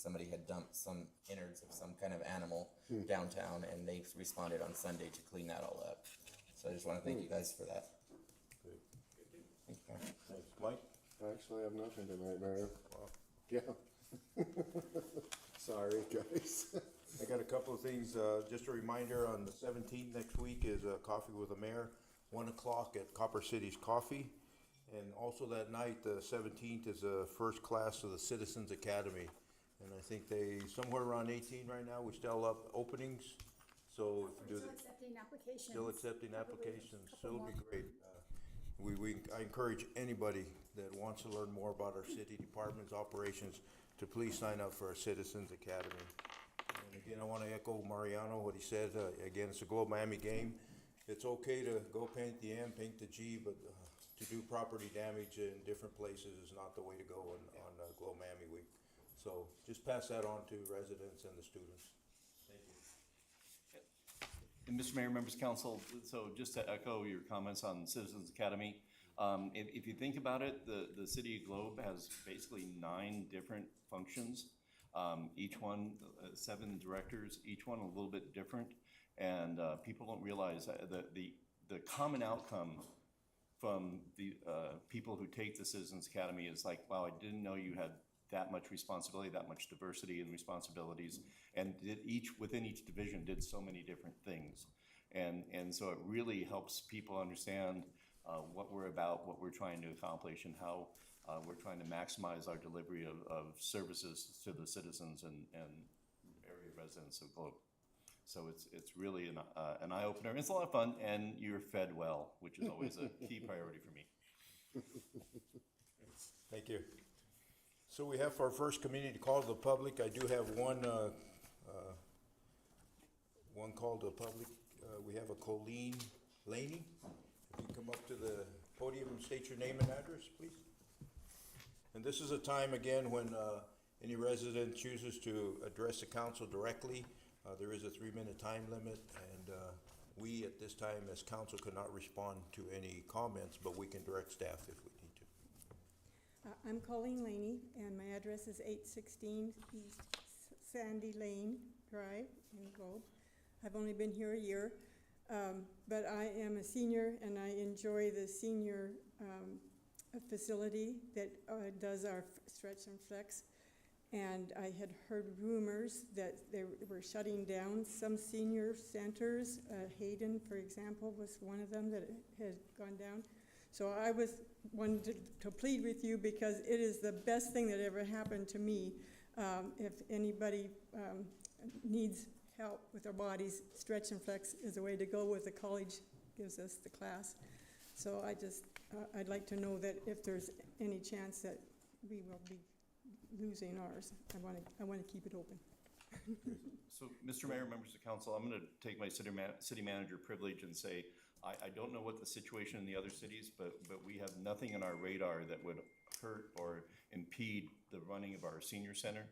somebody had dumped some innards of some kind of animal downtown, and they responded on Sunday to clean that all up. So I just want to thank you guys for that. Good. Thank you, Mayor. Thanks. Mike? I actually have nothing tonight, Mayor. Yeah. Sorry, guys. I got a couple of things, just a reminder, on the 17th next week is Coffee with the Mayor, 1 o'clock at Copper City's Coffee. And also that night, the 17th, is a first class of the Citizens Academy. And I think they, somewhere around 18 right now, we still up openings. So if you do Still that. accepting applications. Still accepting Probably applications, a so couple it'll be more. great. I encourage anybody that wants to learn more about our city department's operations to please sign up for our Citizens Academy. And again, I want to echo Mariano, what he said, again, it's a Globe Miami game. It's okay to go paint the M, paint the G, but to do property damage in different places is not the way to go on Globe Miami Week. So just pass that on to residents and the students. Thank you. And Mr. Mayor, members of council, so just to echo your comments on Citizens Academy, if you think about it, the city of Globe has basically 9 different functions. Each one, 7 directors, each one a little bit different. And people don't realize that the common outcome from the people who take the Citizens Academy is like, wow, I didn't know you had that much responsibility, that much diversity and responsibilities, and within each division did so many different things. And so it really helps people understand what we're about, what we're trying to accomplish, and how we're trying to maximize our delivery of services to the citizens and area residents of Globe. So it's really an eye-opener. It's a lot of fun, and you're fed well, which is always a key priority for me. Thank you. So we have for our first community call to the public, I do have one call to the public. We have a Colleen Laney. If you come up to the podium and state your name and address, please. And this is a time, again, when any resident chooses to address the council directly. There is a 3-minute time limit, and we, at this time, as council, cannot respond to any comments, but we can direct staff if we need to. I'm Colleen Laney, and my address is 816 East Sandy Lane Drive in Globe. I've only been here a year, but I am a senior, and I enjoy the senior facility that does our stretch and flex. And I had heard rumors that they were shutting down some senior centers. Hayden, for example, was one of them that had gone down. So I wanted to plead with you, because it is the best thing that ever happened to me. If anybody needs help with their bodies, stretch and flex is a way to go. With the college gives us the class. So I'd like to know that if there's any chance that we will be losing ours, I want to keep it open. So, Mr. Mayor, members of council, I'm going to take my city manager privilege and say, I don't know what the situation in the other cities, but we have nothing on our radar that would hurt or impede the running of our senior center.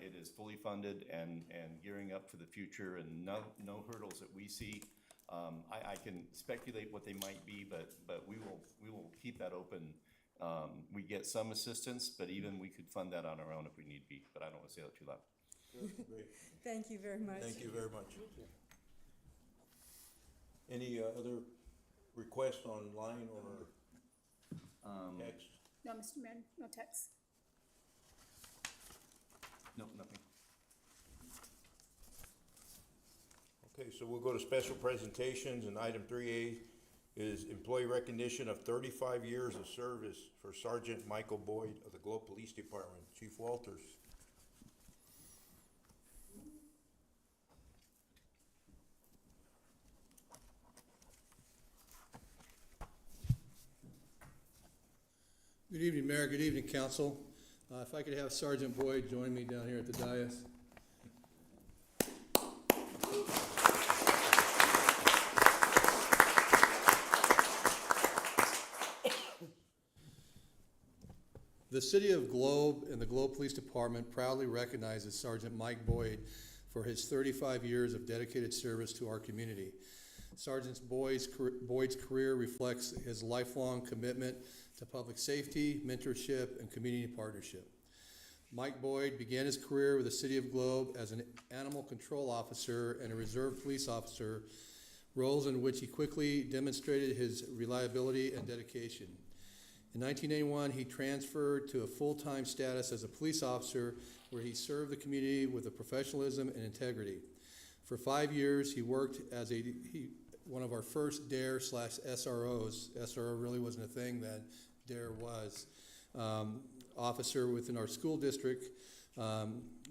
It is fully funded and gearing up for the future, and no hurdles that we see. I can speculate what they might be, but we will keep that open. We get some assistance, but even we could fund that on our own if we need be, but I don't want to say that too loud. Great. Thank you very much. Thank you very much. Any other requests online or text? No, Mr. Mayor, no text. No, nothing. Okay, so we'll go to special presentations, and item 3A is employee recognition of 35 years of service for Sergeant Michael Boyd of the Globe Police Department. Chief Walters. Good evening, Mayor. Good evening, Council. If I could have Sergeant Boyd join me down here at the dais. The City of Globe and the Globe Police Department proudly recognizes Sergeant Mike Boyd for his 35 years of dedicated service to our community. Sergeant Boyd's career reflects his lifelong commitment to public safety, mentorship, and community partnership. Mike Boyd began his career with the City of Globe as an animal control officer and a reserve police officer, roles in which he quickly demonstrated his reliability and dedication. In 1981, he transferred to a full-time status as a police officer where he served the community with a professionalism and integrity. For 5 years, he worked as one of our first DARE/SROs. SRO really wasn't a thing then, DARE was. Officer within our school district,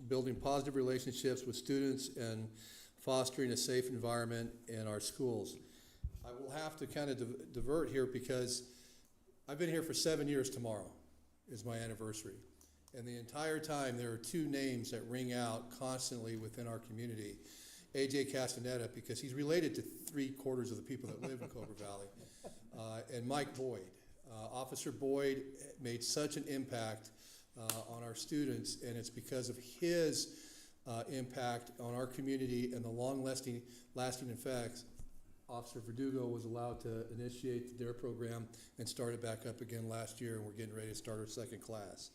building positive relationships with students and fostering a safe environment in our schools. I will have to kind of divert here because I've been here for 7 years tomorrow is my anniversary. And the entire time, there are two names that ring out constantly within our community. AJ Castaneda, because he's related to 3/4 of the people that live in Cobra Valley, and Mike Boyd. Officer Boyd made such an impact on our students, and it's because of his impact on our community and the long-lasting effects. Officer Verdugo was allowed to initiate the DARE program and start it back up again last year, and we're getting ready to start our second class.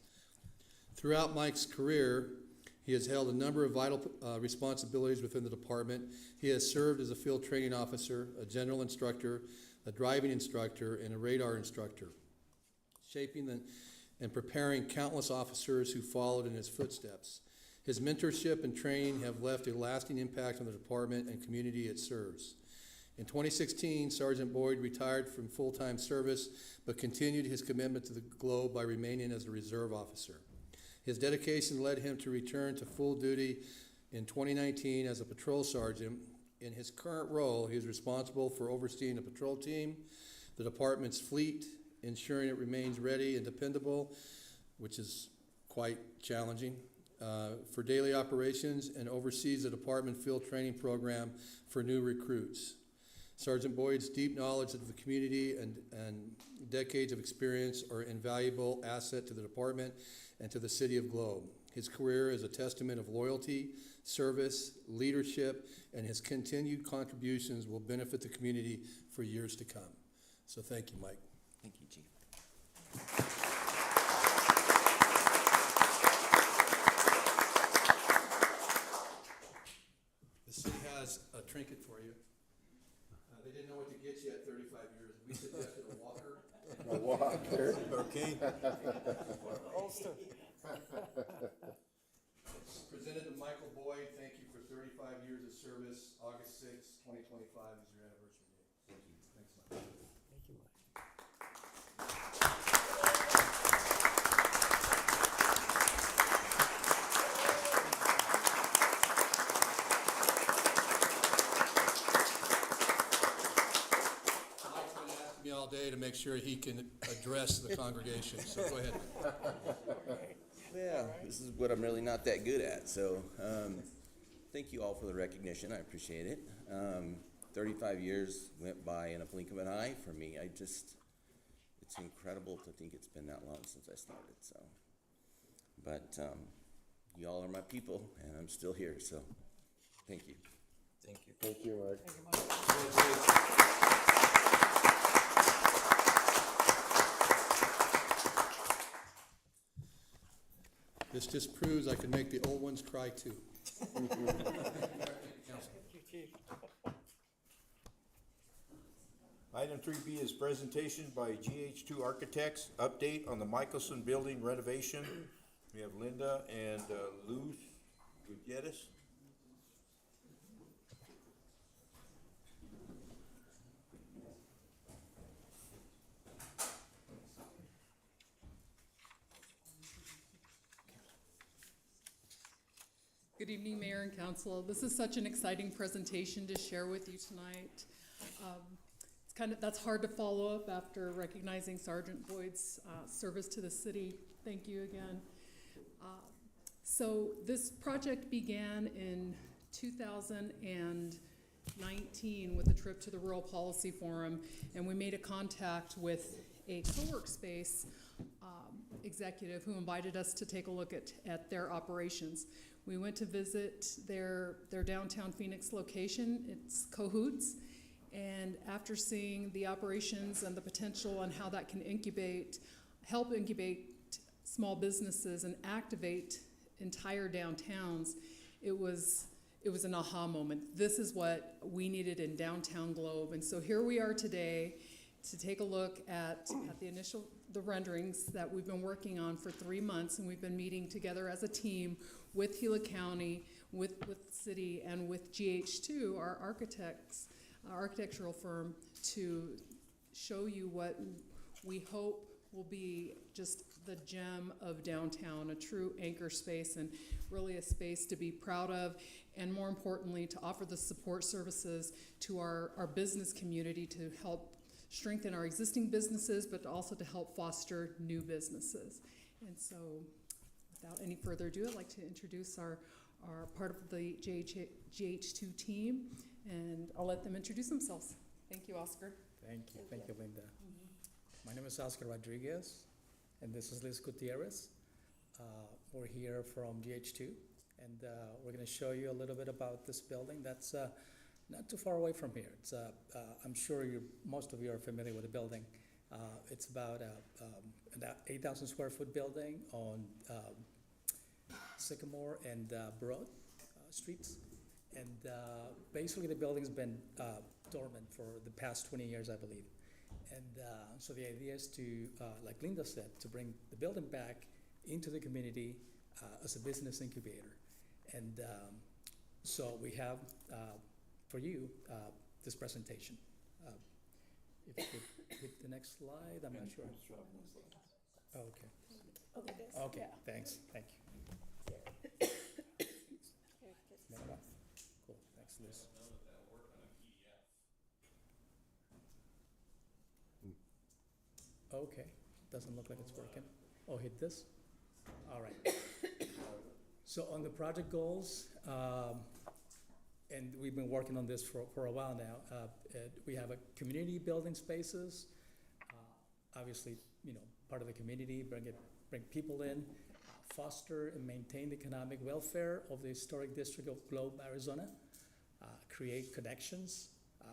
Throughout Mike's career, he has held a number of vital responsibilities within the department. He has served as a field training officer, a general instructor, a driving instructor, and a radar instructor, shaping and preparing countless officers who followed in his footsteps. His mentorship and training have left a lasting impact on the department and community it serves. In 2016, Sergeant Boyd retired from full-time service, but continued his commitment to the Globe by remaining as a reserve officer. His dedication led him to return to full duty in 2019 as a patrol sergeant. In his current role, he is responsible for overseeing the patrol team, the department's fleet, ensuring it remains ready and dependable, which is quite challenging, for daily operations, and oversees the department field training program for new recruits. Sergeant Boyd's deep knowledge of the community and decades of experience are an invaluable asset to the department and to the City of Globe. His career is a testament of loyalty, service, leadership, and his continued contributions will benefit the community for years to come. So thank you, Mike. Thank you, Chief. The city has a trinket for you. They didn't know what to get you at 35 years. We suggested a walker. A walker. Okay. It's presented to Michael Boyd. Thank you for 35 years of service. August 6, 2025 is your anniversary day. Thank you. Thanks, Mike. Mike's been asking me all day to make sure he can address the congregation, so go ahead. Yeah, this is what I'm really not that good at, so thank you all for the recognition. I appreciate it. 35 years went by in a blink of an eye for me. It's incredible to think it's been that long since I started, so. But you all are my people, and I'm still here, so thank you. Thank you. Thank you, Mike. This just proves I can make the old ones cry too. Item 3B is presentation by GH2 Architects, update on the Michelson Building renovation. We have Linda and Luz Gutierrez. Good evening, Mayor and Council. This is such an exciting presentation to share with you tonight. That's hard to follow up after recognizing Sergeant Boyd's service to the city. Thank you again. So this project began in 2019 with a trip to the Rural Policy Forum, and we made a contact with a co-work space executive who invited us to take a look at their operations. We went to visit their downtown Phoenix location. It's Cahoots. And after seeing the operations and the potential and how that can help incubate small businesses and activate entire downtowns, it was an aha moment. This is what we needed in downtown Globe. And so here we are today to take a look at the renderings that we've been working on for 3 months, and we've been meeting together as a team with Gila County, with the city, and with GH2, our architectural firm, to show you what we hope will be just the gem of downtown, a true anchor space, and really a space to be proud of, and more importantly, to offer the support services to our business community to help strengthen our existing businesses, but also to help foster new businesses. And so, without any further ado, I'd like to introduce our part of the GH2 team, and I'll let them introduce themselves. Thank you, Oscar. Thank you, Linda. My name is Oscar Rodriguez, and this is Liz Gutierrez. We're here from GH2, and we're going to show you a little bit about this building that's not too far away from here. It's I'm sure most of you are familiar with the building. It's about an 8,000 square foot building on Sycamore and Broad streets. And basically the building's been dormant for the past 20 years, I believe. And so the idea is to, like Linda said, to bring the building back into the community as a business incubator. And so we have for you this presentation. If you could hit the next slide, I'm not sure. Oh, okay. Okay, thanks. Thank you. Cool, thanks, Liz. Okay, doesn't look like it's working. Oh, hit this? All right. So on the project goals, and we've been working on this for a while now, we have a community building spaces. Obviously, part of the community, bring people in, foster and maintain the economic welfare of the historic district of Globe, Arizona, create connections,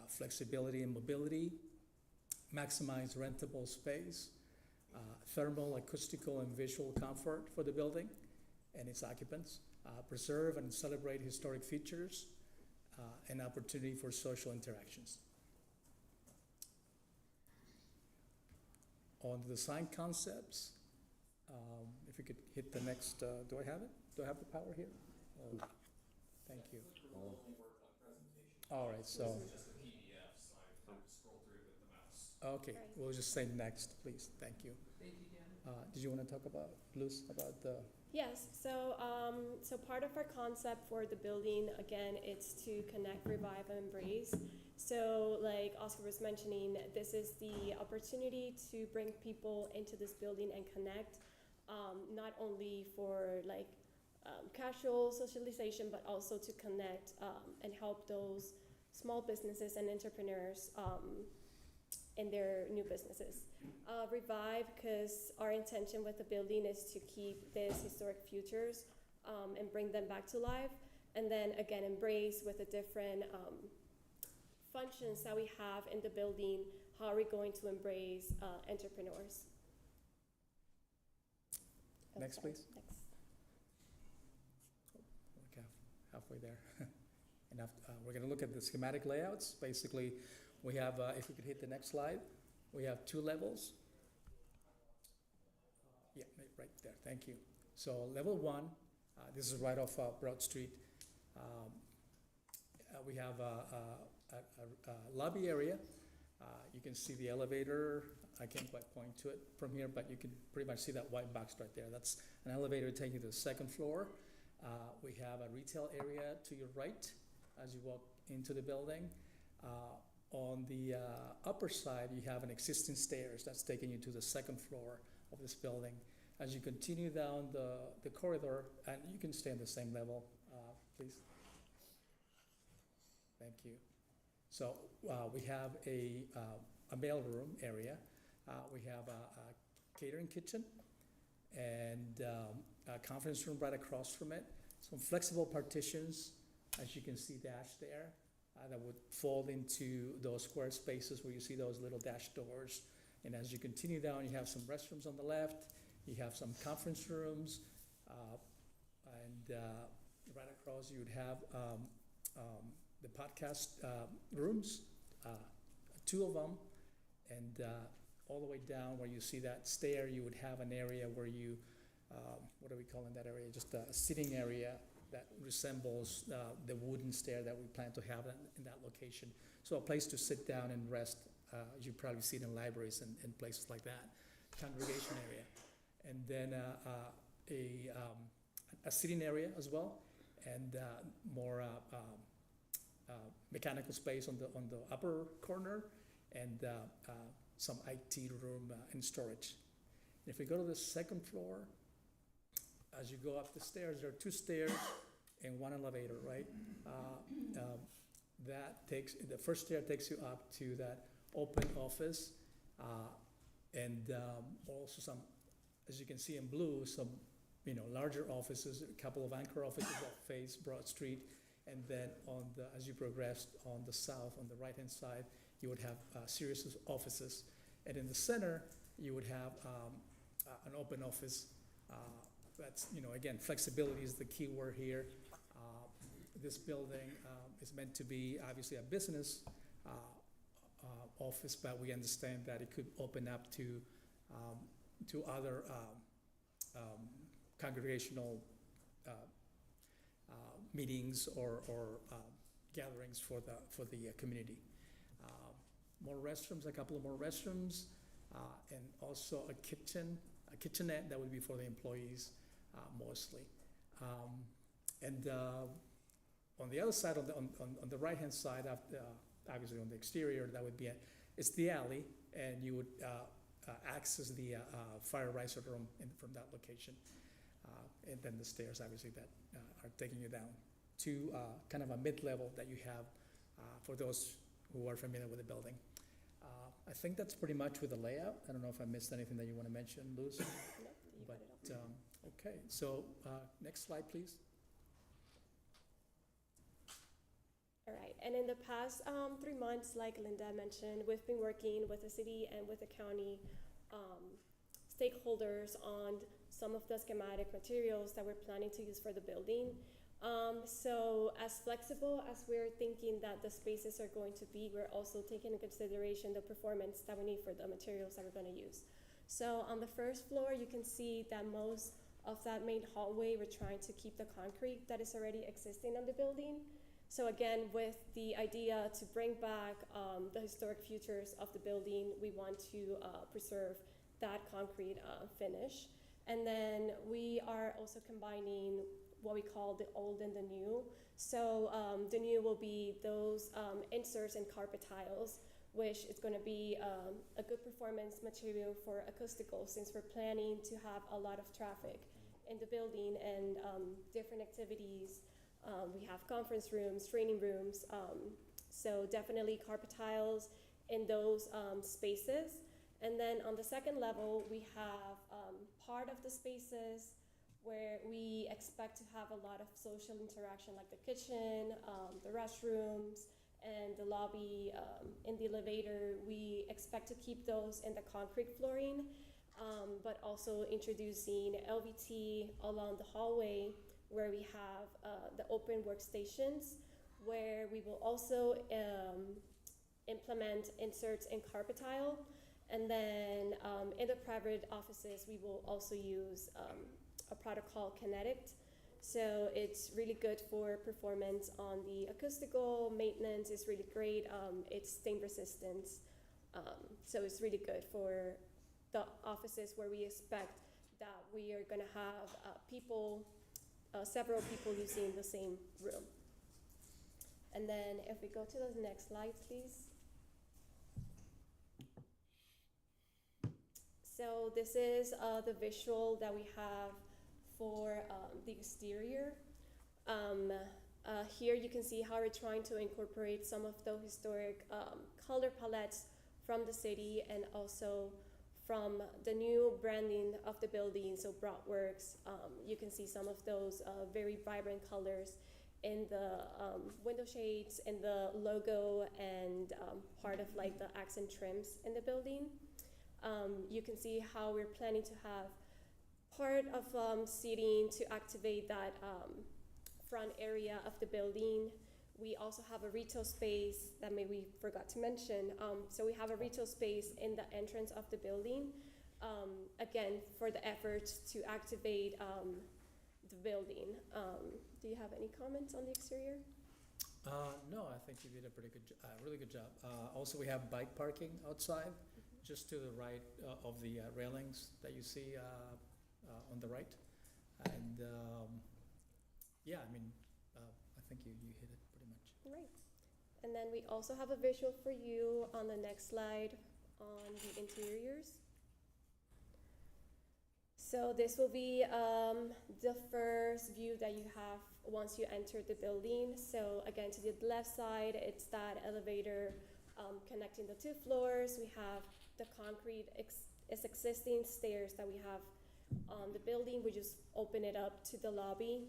flexibility and mobility, maximize rentable space, thermal, acoustical, and visual comfort for the building and its occupants, preserve and celebrate historic features, and opportunity for social interactions. On the design concepts, if you could hit the next, do I have it? Do I have the power here? Oh, thank you. All right, so. Okay, we'll just say next, please. Thank you. Thank you, Dan. Did you want to talk about, Luz, about the? Yes, so part of our concept for the building, again, it's to connect, revive, and embrace. So like Oscar was mentioning, this is the opportunity to bring people into this building and connect, not only for casual socialization, but also to connect and help those small businesses and entrepreneurs in their new businesses. Revive, because our intention with the building is to keep these historic futures and bring them back to life. And then again, embrace with the different functions that we have in the building. How are we going to embrace entrepreneurs? Next, please. Next. Okay, halfway there. And we're going to look at the schematic layouts. Basically, we have, if we could hit the next slide, we have 2 levels. Yeah, right there, thank you. So level 1, this is right off Broad Street. We have a lobby area. You can see the elevator. I can't quite point to it from here, but you can pretty much see that white box right there. That's an elevator taking you to the 2nd floor. We have a retail area to your right as you walk into the building. On the upper side, you have an existing stairs that's taking you to the 2nd floor of this building. As you continue down the corridor, and you can stay on the same level, please. Thank you. So we have a mailroom area. We have a catering kitchen and a conference room right across from it. Some flexible partitions, as you can see dashed there. That would fold into those square spaces where you see those little dash doors. And as you continue down, you have some restrooms on the left. You have some conference rooms, and right across you would have the podcast rooms, 2 of them, and all the way down where you see that stair, you would have an area where you, what are we calling that area? Just a sitting area that resembles the wooden stair that we plan to have in that location. So a place to sit down and rest, as you probably see it in libraries and places like that, congregation area. And then a sitting area as well, and more mechanical space on the upper corner, and some IT room and storage. If we go to the second floor, as you go up the stairs, there are 2 stairs and 1 elevator, right? The first stair takes you up to that open office, and also some, as you can see in blue, some larger offices, a couple of anchor offices that face Broad Street, and then as you progress on the south, on the right-hand side, you would have a series of offices, and in the center, you would have an open office. That's, again, flexibility is the key word here. This building is meant to be obviously a business office, but we understand that it could open up to other congregational meetings or gatherings for the community. More restrooms, a couple of more restrooms, and also a kitchenette that would be for the employees mostly. And on the other side, on the right-hand side, obviously on the exterior, that would be it's the alley, and you would access the fire riser room from that location. And then the stairs, obviously, that are taking you down to kind of a mid-level that you have for those who are familiar with the building. I think that's pretty much with the layout. I don't know if I missed anything that you want to mention, Luz. No, you got it all. Okay, so next slide, please. All right, and in the past 3 months, like Linda mentioned, we've been working with the city and with the county stakeholders on some of the schematic materials that we're planning to use for the building. So as flexible as we're thinking that the spaces are going to be, we're also taking into consideration the performance that we need for the materials that we're going to use. So on the first floor, you can see that most of that main hallway, we're trying to keep the concrete that is already existing on the building. So again, with the idea to bring back the historic features of the building, we want to preserve that concrete finish. And then we are also combining what we call the old and the new. So the new will be those inserts and carpet tiles, which is going to be a good performance material for acoustical, since we're planning to have a lot of traffic in the building and different activities. We have conference rooms, training rooms, so definitely carpet tiles in those spaces. And then on the second level, we have part of the spaces where we expect to have a lot of social interaction, like the kitchen, the restrooms, and the lobby, in the elevator. We expect to keep those in the concrete flooring, but also introducing LVT along the hallway, where we have the open workstations, where we will also implement inserts in carpet tile. And then in the private offices, we will also use a product called Kinetict. So it's really good for performance on the acoustical. Maintenance is really great. It's stain resistant. So it's really good for the offices where we expect that we are going to have several people using the same room. And then if we go to the next slide, please. So this is the visual that we have for the exterior. Here you can see how we're trying to incorporate some of the historic color palettes from the city, and also from the new branding of the building, so Broadworks. You can see some of those very vibrant colors in the window shades, in the logo, and part of like the accent trims in the building. You can see how we're planning to have part of seating to activate that front area of the building. We also have a retail space that maybe we forgot to mention. So we have a retail space in the entrance of the building, again, for the efforts to activate the building. Do you have any comments on the exterior? No, I think you did a really good job. Also, we have bike parking outside, just to the right of the railings that you see on the right. And yeah, I mean, I think you hit it pretty much. Right. And then we also have a visual for you on the next slide on the interiors. So this will be the first view that you have once you enter the building. So again, to the left side, it's that elevator connecting the two floors. We have the concrete existing stairs that we have on the building. We just open it up to the lobby.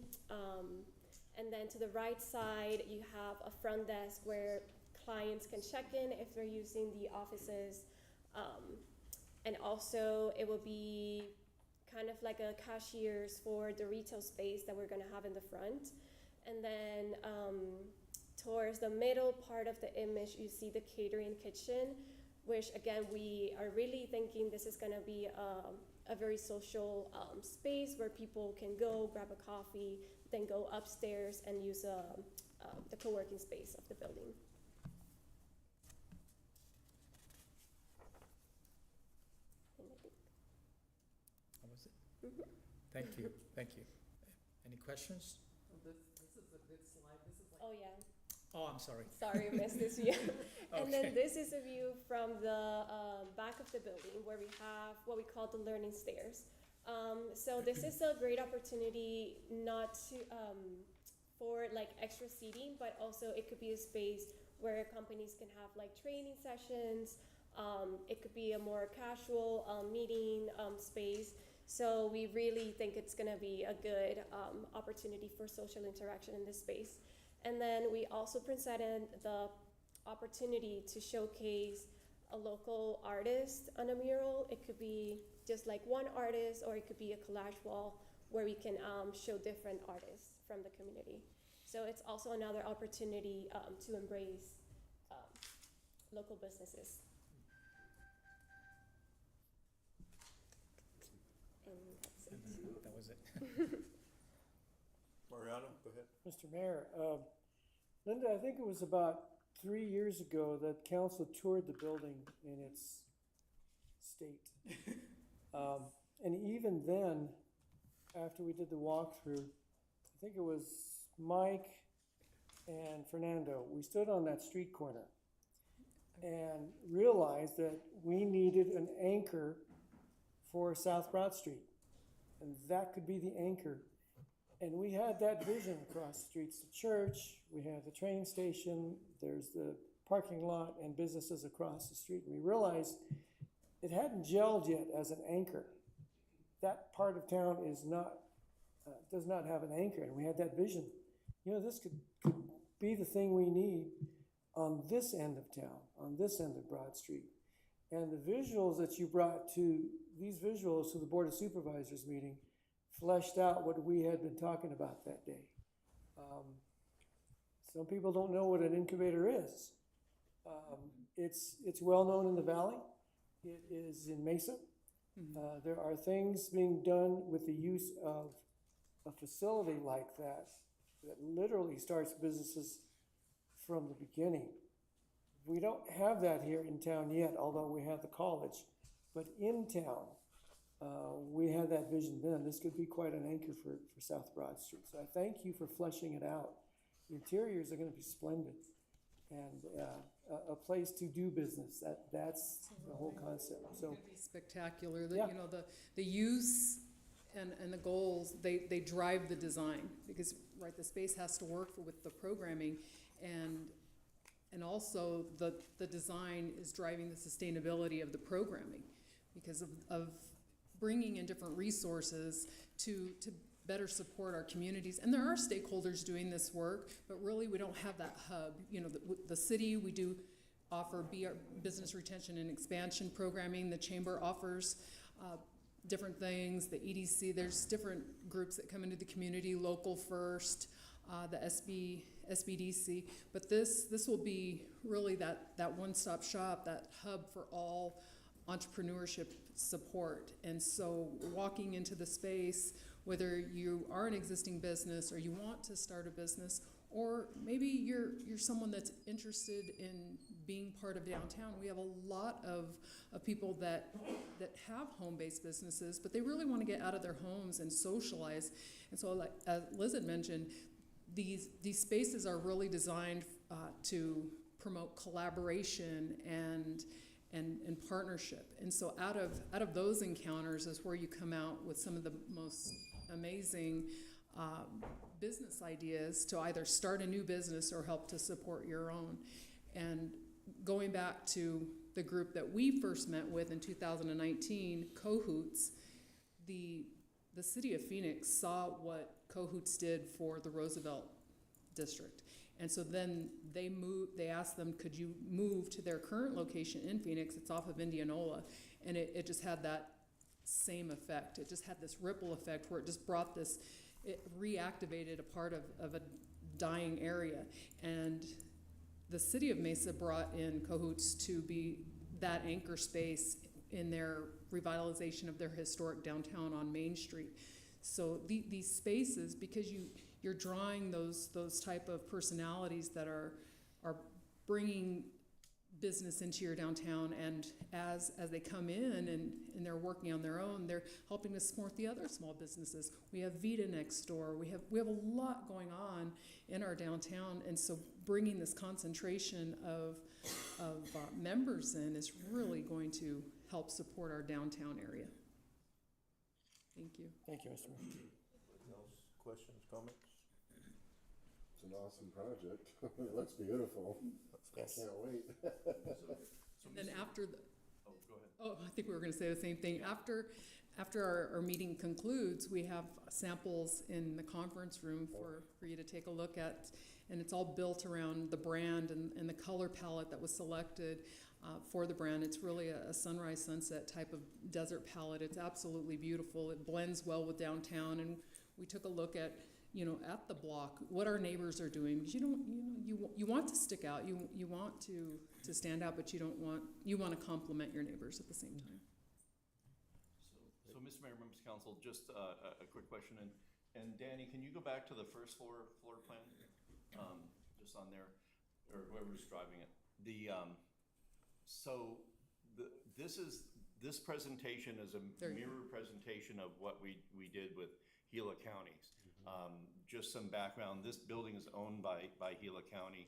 And then to the right side, you have a front desk where clients can check in if they're using the offices. And also it will be kind of like a cashiers for the retail space that we're gonna have in the front. And then towards the middle part of the image, you see the catering kitchen, which again, we are really thinking this is gonna be a very social space where people can go grab a coffee, then go upstairs and use the co-working space of the building. That was it. Thank you, thank you. Any questions? This is a good slide. This is like. Oh yeah. Oh, I'm sorry. Sorry, I missed this view. And then Okay. this is a view from the back of the building where we have what we call the learning stairs. So this is a great opportunity not to, for like extra seating, but also it could be a space where companies can have like training sessions. It could be a more casual meeting space. So we really think it's gonna be a good opportunity for social interaction in this space. And then we also presented the opportunity to showcase a local artist on a mural. It could be just like one artist, or it could be a collage wall where we can show different artists from the community. So it's also another opportunity to embrace local businesses. And that's it. And that was it. Mariano, go ahead. Mr. Mayor, Linda, I think it was about 3 years ago that council toured the building in its state. And even then, after we did the walkthrough, I think it was Mike and Fernando, we stood on that street corner and realized that we needed an anchor for South Broad Street. And that could be the anchor. And we had that vision across the streets, the church, we have the train station, there's the parking lot and businesses across the street. We realized it hadn't gelled yet as an anchor. That part of town is not, does not have an anchor, and we had that vision. You know, this could be the thing we need on this end of town, on this end of Broad Street. And the visuals that you brought to, these visuals to the Board of Supervisors meeting fleshed out what we had been talking about that day. Some people don't know what an incubator is. It's well known in the valley. It is in Mesa. There are things being done with the use of a facility like that literally starts businesses from the beginning. We don't have that here in town yet, although we have the college. But in town, we had that vision then. This could be quite an anchor for South Broad Street. So I thank you for fleshing it out. The interiors are going to be splendid, and a place to do business. That's the whole concept. It's So gonna be spectacular. The, Yeah. you know, the use and the goals, they drive the design, because, right, the space has to work with the programming, and also the design is driving the sustainability of the programming because of bringing in different resources to better support our communities. And there are stakeholders doing this work, but really we don't have that hub. You know, the city, we do offer business retention and expansion programming. The chamber offers different things, the EDC, there's different groups that come into the community, Local First, the SBDC, but this will be really that one-stop shop, that hub for all entrepreneurship support. And so walking into the space, whether you are an existing business or you want to start a business, or maybe you're someone that's interested in being part of downtown. We have a lot of people that have home-based businesses, but they really want to get out of their homes and socialize. And so, like as Liz had mentioned, these spaces are really designed to promote collaboration and partnership. And so out of those encounters is where you come out with some of the most amazing business ideas to either start a new business or help to support your own. And going back to the group that we first met with in 2019, Cohoots, the city of Phoenix saw what Cohoots did for the Roosevelt district. And so then they asked them, could you move to their current location in Phoenix? It's off of Indianola. And it just had that same effect. It just had this ripple effect where it just brought this, it reactivated a part of a dying area. And the city of Mesa brought in Cohoots to be that anchor space in their revitalization of their historic downtown on Main Street. So these spaces, because you're drawing those type of personalities that are bringing business into your downtown, and as they come in and they're working on their own, they're helping to support the other small businesses. We have Vita next door. We have a lot going on in our downtown, and so bringing this concentration of members in is really going to help support our downtown area. Thank you. Thank you, Mr. Mayor. Anything else? Questions, comments? It's an awesome project. It looks beautiful. Yes. Can't wait. And then after the, Oh, go ahead. oh, I think we were gonna say the same thing. After our meeting concludes, we have samples in the conference room for you to take a look at. And it's all built around the brand and the color palette that was selected for the brand. It's really a sunrise, sunset type of desert palette. It's absolutely beautiful. It blends well with downtown. And we took a look at, at the block, what our neighbors are doing. Because you want to stick out. You want to stand out, but you want to complement your neighbors at the same time. So, Mr. Mayor, members of council, just a quick question, and Danny, can you go back to the first floor plan, just on there, or whoever's driving it? This presentation is a mirror presentation of what we did with Gila Counties. Just some background: this building is owned by Gila County.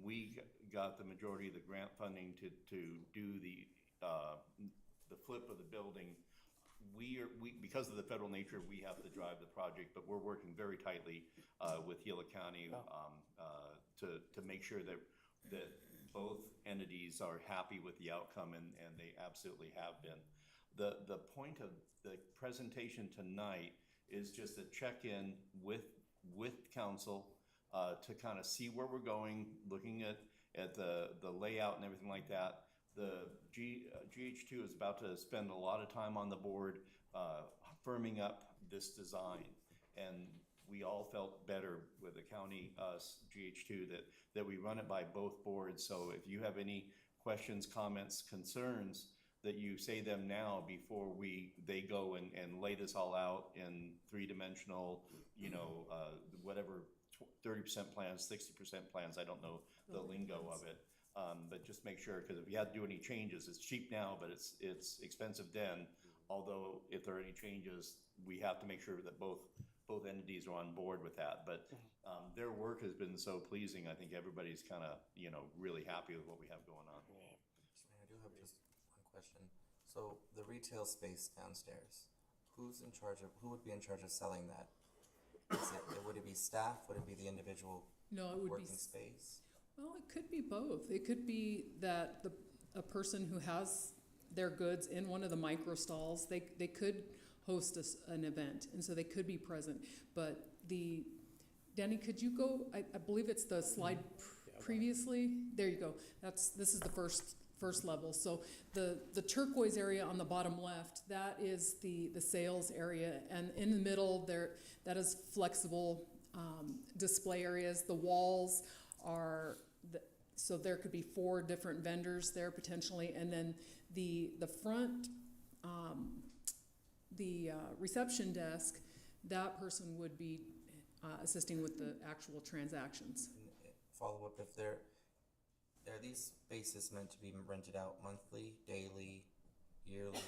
We got the majority of the grant funding to do the flip of the building. We because of the federal nature, we have to drive the project, but we're working very tightly with Gila County to make sure that both entities are happy with the outcome, and they absolutely have been. The point of the presentation tonight is just a check-in with council to kind of see where we're going, looking at the layout and everything like that. The GH2 is about to spend a lot of time on the board firming up this design, and we all felt better with the county, us, GH2, that we run it by both boards. So if you have any questions, comments, concerns, that you say them now before they go and lay this all out in three-dimensional, whatever, 30% plans, 60% plans, I don't know the lingo of it. But just make sure, because if you have to do any changes, it's cheap now, but it's expensive then. Although if there are any changes, we have to make sure that both entities are on board with that. But their work has been so pleasing. I think everybody's kind of, really happy with what we have going on. I do have just one question. So the retail space downstairs, who would be in charge of selling that? Would it be staff? Would it be the individual No, it would working be space? Well, it could be both. It could be that a person who has their goods in one of the micro stalls, they could host an event, and so they could be present. But Danny, could you go? I believe it's the slide previously. There you go. This is the first first level. So the turquoise area on the bottom left, that is the sales area, and in the middle there, that is flexible display areas. The walls are so there could be 4 different vendors there potentially, and then the front, reception desk, that person would be assisting with the actual transactions. And follow up, if are these spaces meant to be rented out monthly, daily, yearly?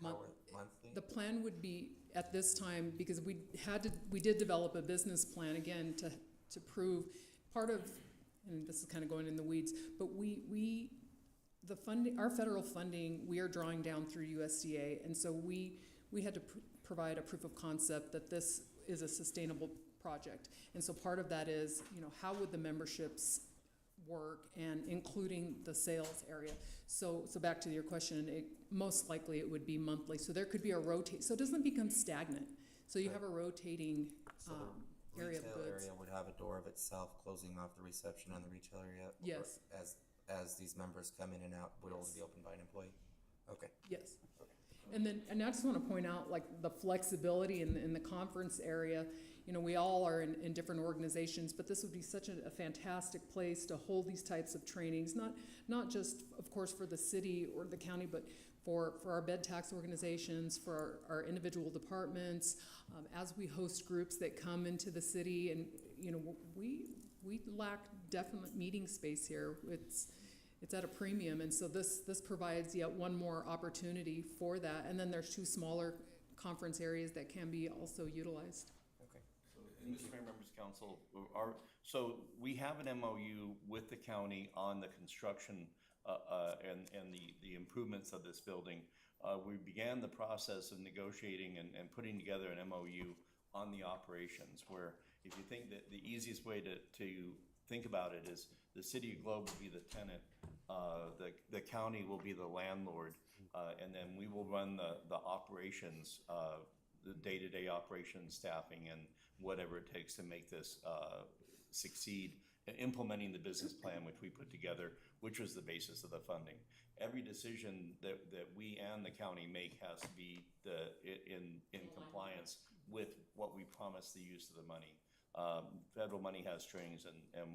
Monthly? The plan would be at this time, because we did develop a business plan again to prove part of, and this is kind of going in the weeds, but the funding, our federal funding, we are drawing down through USDA, and so we had to provide a proof of concept that this is a sustainable project. And so part of that is, how would the memberships work, and including the sales area. So back to your question, most likely it would be monthly. So there could be a rotate, so it doesn't become stagnant. So you have a rotating area of goods. Retail area would have a door of itself closing off the reception on the retail area? Or Yes. As these members come in and out, would only be opened by an employee? Okay. Yes. And I just want to point out, like, the flexibility in the conference area. We all are in different organizations, but this would be such a fantastic place to hold these types of trainings, not just, of course, for the city or the county, but for our bed tax organizations, for our individual departments, as we host groups that come into the city. And, we lack definite meeting space here. It's at a premium, and so this provides yet one more opportunity for that. And then there's 2 smaller conference areas that can be also utilized. Okay. And Mr. Mayor, members of council, so we have an MOU with the county on the construction and the improvements of this building. We began the process of negotiating and putting together an MOU on the operations, where if you think that the easiest way to think about it is the city of Globe will be the tenant, the county will be the landlord, and then we will run the operations, the day-to-day operations, staffing, and whatever it takes to make this succeed, and implementing the business plan which we put together, which was the basis of the funding. Every decision that we and the county make has to be in compliance with what we promise the use of the money. Federal money has strings, and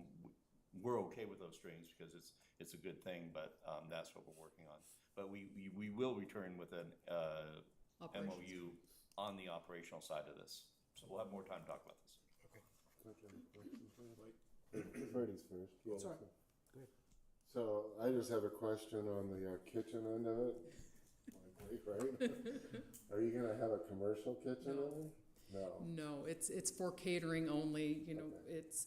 we're okay with those strings because it's a good thing, but that's what we're working on. But we will return with an MOU on the operational side of this. So we'll have more time to talk about this. Freddie's first. That's all right. Go ahead. So I just have a question on the kitchen end of it. Right? Are you gonna have a commercial kitchen in there? No, it's for catering only. It's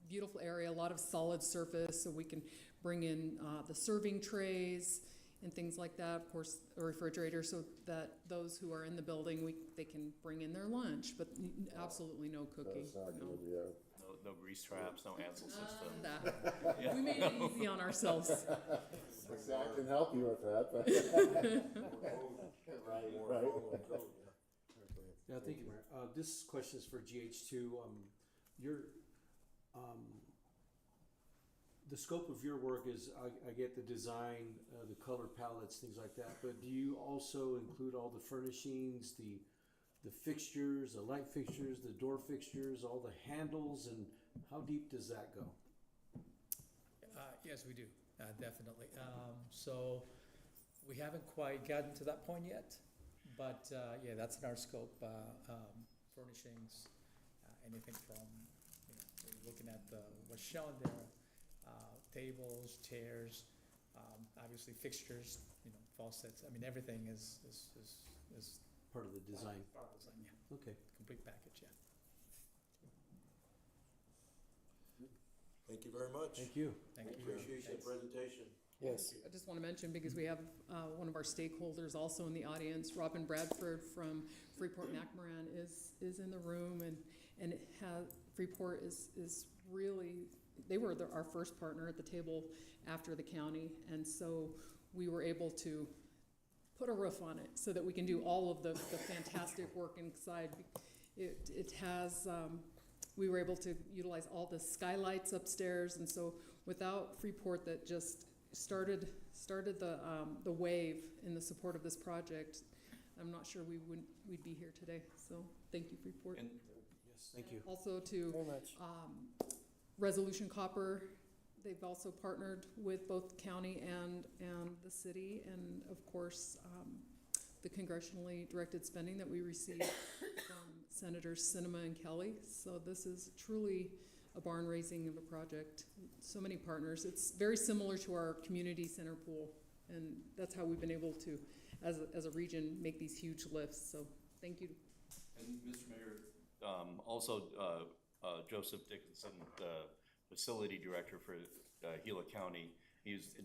beautiful area, a lot of solid surface, so we can bring in the serving trays and things like that. Of course, a refrigerator, so that those who are in the building, they can bring in their lunch, but absolutely no cooking. That's not No. good, yeah. No grease traps, no Ansel system. We made it easy on ourselves. So I can help you with that, but. Right. Yeah, thank you, Mayor. This question is for GH2. The scope of your work is, I get the design, the color palettes, things like that, but do you also include all the furnishings, the fixtures, the light fixtures, the door fixtures, all the handles, and how deep does that go? Yes, we do, definitely. So we haven't quite gotten to that point yet, but yeah, that's in our scope. Furnishings, anything from, looking at what's shown there, tables, chairs, obviously fixtures, faucets. I mean, everything is Part of the design. part of the design, yeah. Okay. Complete package, yeah. Thank you very much. Thank you. Thank you. Appreciate your Thanks. presentation. Yes. I just want to mention, because we have one of our stakeholders also in the audience, Robin Bradford from Freeport-McMoran is in the room, and Freeport is really, they were our first partner at the table after the county, and so we were able to put a roof on it so that we can do all of the fantastic work inside. It has, we were able to utilize all the skylights upstairs, and so without Freeport, that just started the wave in the support of this project. I'm not sure we'd be here today, so thank you, Freeport. And Yes, thank you. Also to Very much. Resolution Copper, they've also partnered with both county and the city, and of course, the congressionally directed spending that we received from Senators Sinema and Kelly. So this is truly a barn raising of a project. So many partners. It's very similar to our community center pool, and that's how we've been able to, as a region, make these huge lifts. So thank you. And Mr. Mayor, also Joseph Dickinson, the facility director for Gila County, he's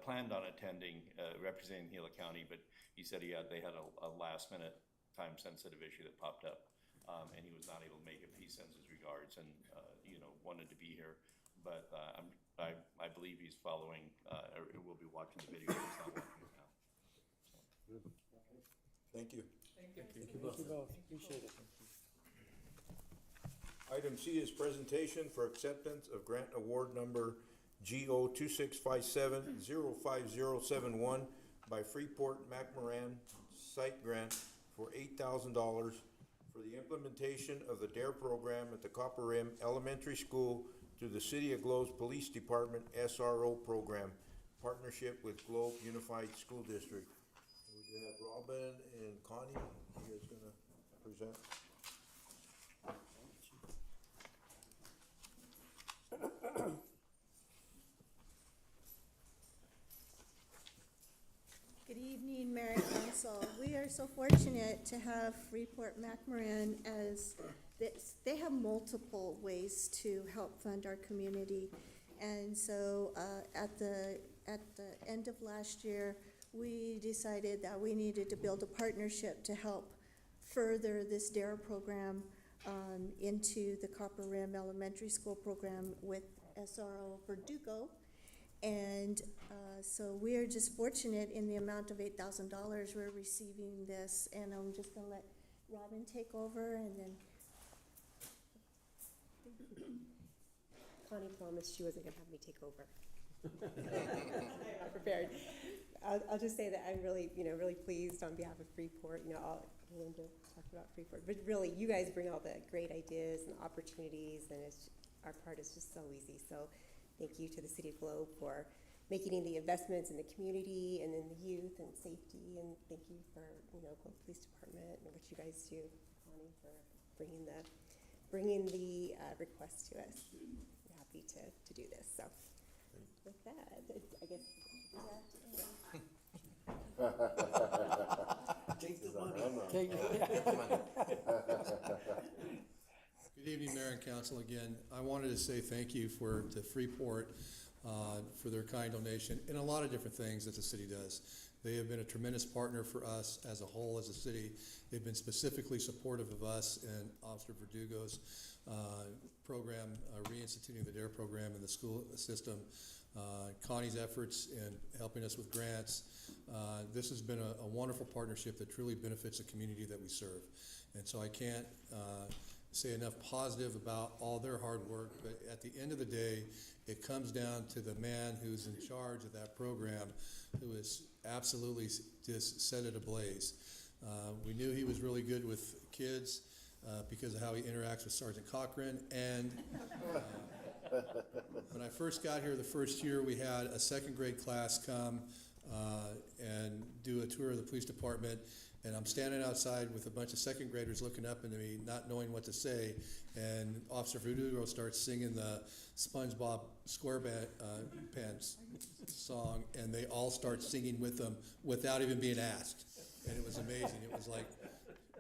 planned on attending, representing Gila County, but he said they had a last minute time sensitive issue that popped up, and he was not able to make it. He sends his regards and wanted to be here, but I believe he's following or will be watching the video. He's not watching it now. Thank you. Thank you. Thank you both. Appreciate it. Item C is presentation for acceptance of grant award number GO 2657-05071 by Freeport McMoran Site Grant for $8,000 for the implementation of the DARE program at the Copper Rim Elementary School through the City of Globe's Police Department SRO program, partnership with Globe Unified School District. We do have Robin and Connie. You guys gonna present? Good evening, Mayor and Council. We are so fortunate to have Freeport McMoran as this. They have multiple ways to help fund our community. And so at the end of last year, we decided that we needed to build a partnership to help further this DARE program into the Copper Rim Elementary School program with SRO Verdugo. And so we are just fortunate in the amount of $8,000 we're receiving this, and I'm just gonna let Robin take over and then. Connie promised she wasn't gonna have me take over. I'm not prepared. I'll just say that I'm really, really pleased on behalf of Freeport. Linda talked about Freeport, but really, you guys bring all the great ideas and opportunities, and our part is just so easy. So, thank you to the City of Globe for making the investments in the community and in the youth and safety, and thank you for Globe Police Department and what you guys do, Connie, for bringing the request to us. We're happy to do this. So, with that, I guess. Take the money. Good evening, Mayor and Council. Again, I wanted to say thank you to Freeport for their kind donation and a lot of different things that the city does. They have been a tremendous partner for us as a whole, as a city. They've been specifically supportive of us and Officer Verdugo's program, reinstituting the DARE program in the school system. Connie's efforts in helping us with grants. This has been a wonderful partnership that truly benefits the community that we serve. And so I can't say enough positive about all their hard work, but at the end of the day, it comes down to the man who's in charge of that program, who has absolutely just set it ablaze. We knew he was really good with kids because of how he interacts with Sergeant Cochran, and when I first got here the first year, we had a second grade class come and do a tour of the police department, and I'm standing outside with a bunch of second graders looking up into me, not knowing what to say, and Officer Verdugo starts singing the SpongeBob SquarePants song, and they all start singing with him without even being asked, and it was amazing. It was like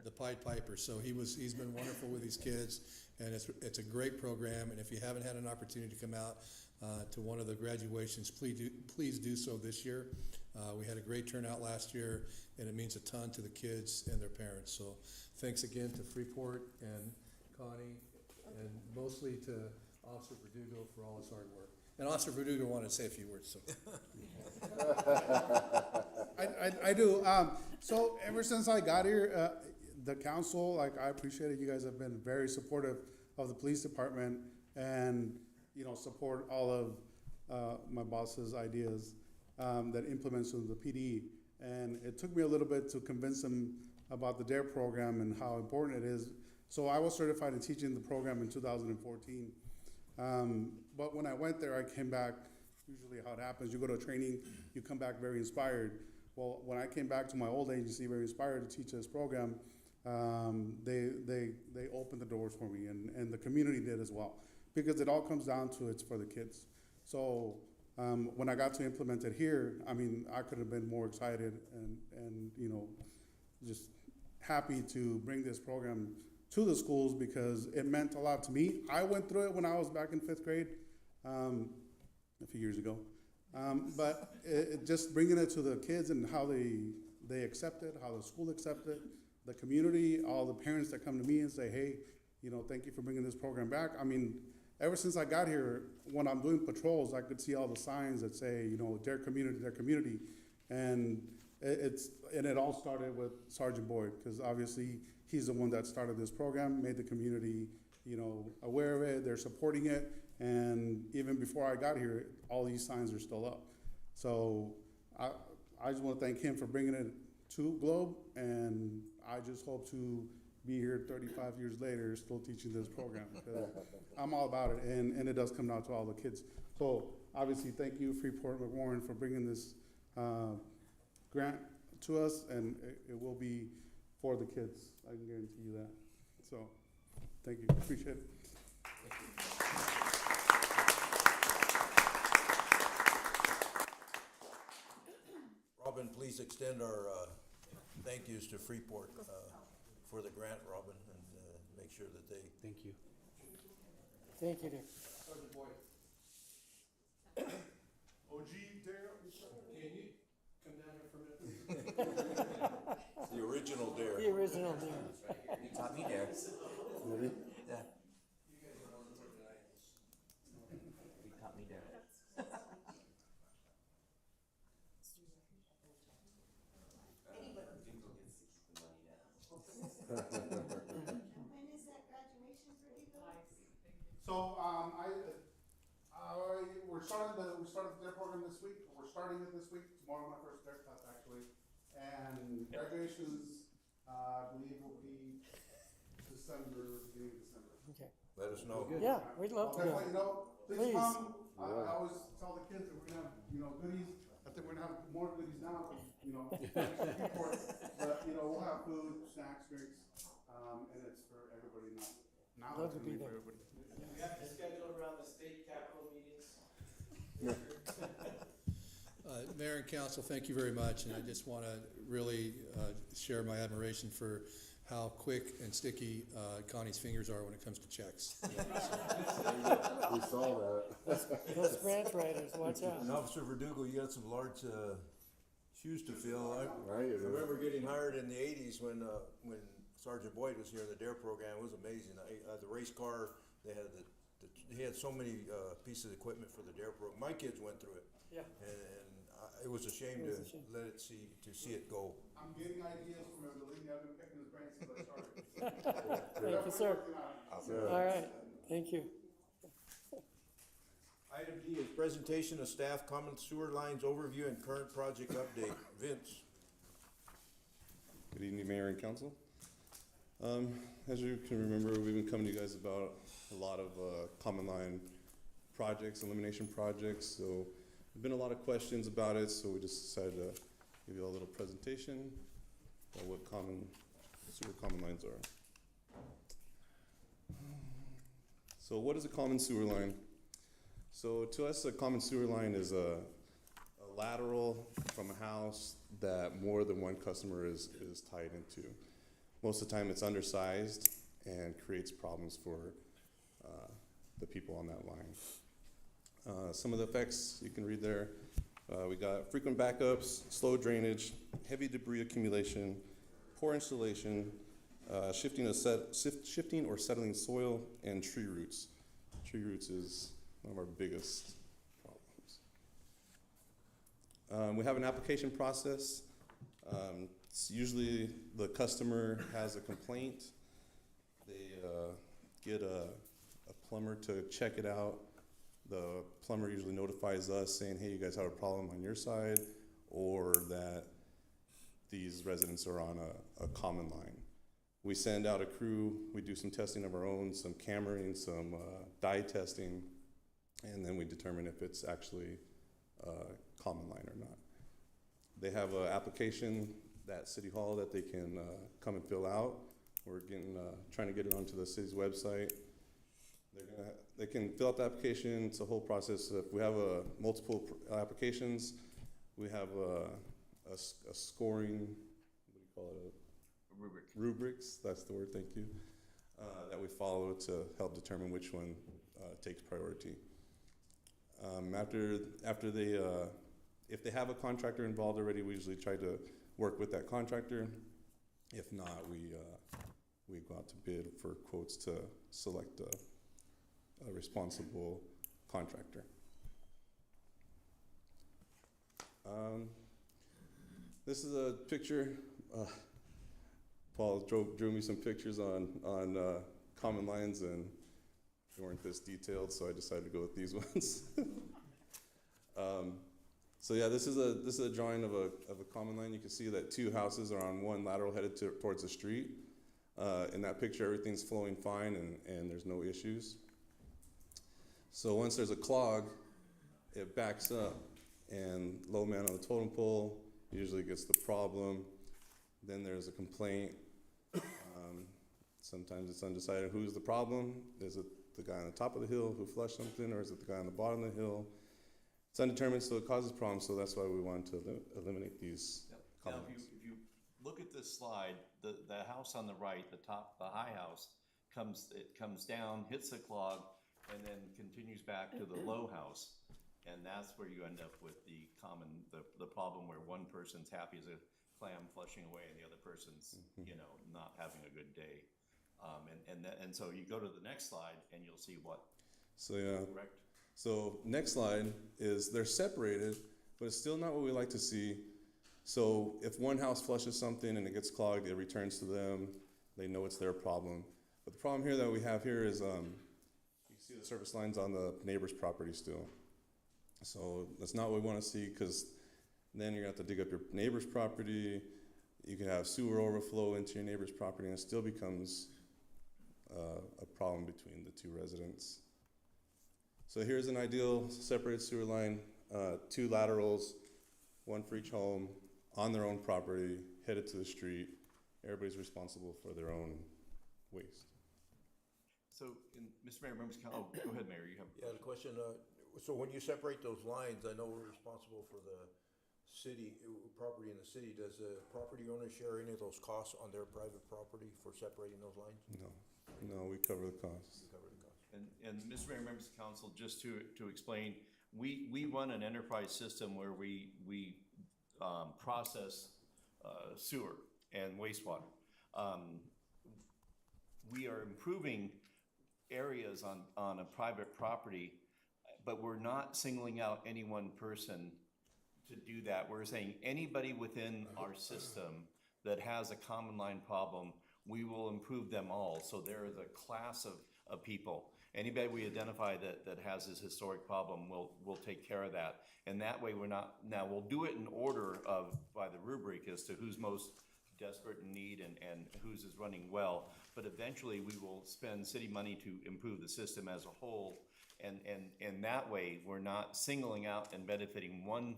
the Pied Piper. So he's been wonderful with these kids, and it's a great program. And if you haven't had an opportunity to come out to one of the graduations, please do so this year. We had a great turnout last year, and it means a ton to the kids and their parents. So thanks again to Freeport and Connie, and mostly to Officer Verdugo for all his hard work. And Officer Verdugo wanted to say a few words. So. I do. So ever since I got here, the council, I appreciate it. You guys have been very supportive of the police department, and support all of my boss's ideas. that implements the PD. And it took me a little bit to convince them about the DARE program and how important it is. So I was certified in teaching the program in 2014. But when I went there, I came back, usually how it happens, you go to a training, you come back very inspired. Well, when I came back to my old agency, very inspired to teach this program, they opened the doors for me, and the community did as well. Because it all comes down to it's for the kids. So when I got to implement it here, I mean, I could have been more excited and you know, just happy to bring this program to the schools because it meant a lot to me. I went through it when I was back in 5th grade, a few years ago. But just bringing it to the kids and how they accept it, how the school accept it, the community, all the parents that come to me and say, hey, you know, thank you for bringing this program back. I mean, ever since I got here, when I'm doing patrols, I could see all the signs that say, you know, their community. And it all started with Sergeant Boyd, because obviously he's the one that started this program, made the community, you know, aware of it, they're supporting it. And even before I got here, all these signs are still up. So I just want to thank him for bringing it to Globe, and I just hope to be here 35 years later still teaching this program, because I'm all about it, and it does come down to all the kids. So obviously, thank you, Freeport McMoRan, for bringing this grant to us, and it will be for the kids. I can guarantee you that. So thank you, appreciate it. Robin, please extend our thank yous to Freeport for the grant, Robin, and make sure that they. Thank you. Thank you, Dick. OG Dare. Can you come down here for a minute? The original Dare. The original Dare. You taught me there. Really? Yeah. You taught me there. When is that graduation for you? So we started the DARE program this week. We're starting it this week. Tomorrow my first DARE class actually, and graduations I believe will be December, beginning of December. Okay. Let us know. Yeah, we'd love to go. Definitely, you know, please Please. come. I always tell the kids that we're gonna have, you know, goodies. I think we're gonna have more goodies now, but, you know, but, you know, we'll have food, snacks, drinks, and it's for everybody now. Now Love it's to gonna be be for there. everybody. We have to schedule around the state capitol meetings. Mayor and council, thank you very much, and I just want to really share my admiration for how quick and sticky Connie's fingers are when it comes to checks. We saw that. Those grant writers, watch out. And Officer Verdugo, you got some large shoes to fill. I Right, you do. remember getting hired in the 80s when Sergeant Boyd was here in the DARE program. It was amazing. The race car, he had so many pieces of equipment for the DARE program. My kids went through it. Yeah. And it was a shame It was a shame. let it see it go. I'm getting ideas from Evelyn. I've been picking his brain since I started. Thank you, sir. All right, thank you. Item D is presentation of staff common sewer lines overview and current project update. Vince. Good evening, Mayor and Council. As you can remember, we've been coming to you guys about a lot of common line projects, elimination projects. So there've been a lot of questions about it, so we just decided to give you a little presentation about what sewer common lines are. So what is a common sewer line? So to us, a common sewer line is a lateral from a house that more than one customer is tied into. Most of the time it's undersized and creates problems for the people on that line. Some of the effects you can read there. We got frequent backups, slow drainage, heavy debris accumulation, poor installation, shifting or settling soil, and tree roots. Tree roots is one of our biggest problems. We have an application process. It's usually the customer has a complaint. They get a plumber to check it out. the plumber usually notifies us saying, hey, you guys have a problem on your side, or that these residents are on a common line. We send out a crew, we do some testing of our own, some cameraing, some dye testing, and then we determine if it's actually a common line or not. They have an application at City Hall that they can come and fill out. We're trying to get it onto the city's website. They can fill out the application. It's a whole process. If we have multiple applications, we have a scoring, what do you call it? Rubrics, that's the word, thank you, that we follow to help determine which one takes priority. After they, if they have a contractor involved already, we usually try to work with that contractor. If not, we go out to bid for quotes to select a responsible contractor. This is a picture. Paul drew me some pictures on common lines, and they weren't this detailed, so I decided to go with these ones. So yeah, this is a drawing of a common line. You can see that two houses are on one lateral headed towards the street. In that picture, everything's flowing fine and there's no issues. So once there's a clog, it backs up, and low man on the totem pole usually gets the problem. Then there's a complaint. Sometimes it's undecided who's the problem. Is it the guy on the top of the hill who flushed something, or is it the guy on the bottom of the hill? It's undetermined, so it causes problems, so that's why we want to eliminate these Now, comments. if you look at this slide, the house on the right, the high house, it comes down, hits the clog, and then continues back to the low house. And that's where you end up with the problem where one person's happy as a clam flushing away and the other person's, not having a good day. And so you go to the next slide and you'll see what. So yeah. Correct. So next slide is they're separated, but it's still not what we like to see. So if one house flushes something and it gets clogged, it returns to them. They know it's their problem. But the problem here that we have here is you see the service lines on the neighbor's property still. So that's not what we want to see, because then you're going to have to dig up your neighbor's property. You can have sewer overflow into your neighbor's property, and it still becomes a problem between the two residents. So here's an ideal separated sewer line, 2 laterals, one for each home, on their own property, headed to the street. Everybody's responsible for their own waste. So, Mr. Mayor, members, go ahead, Mayor. You have. Yeah, the question, so when you separate those lines, I know we're responsible for the city, property in the city. Does the property owner share any of those costs on their private property for separating those lines? No, we cover the costs. We cover the costs. And Mr. Mayor, members of council, just to explain, we run an enterprise system where we process sewer and wastewater. We are improving areas on a private property, but we're not singling out any one person to do that. We're saying anybody within our system that has a common line problem, we will improve them all. So there is a class of people. Anybody we identify that has this historic problem, we'll take care of that. And that way we'll do it in order by the rubric as to who's most desperate in need and whose is running well. But eventually we will spend city money to improve the system as a whole. And that way we're not singling out and benefiting one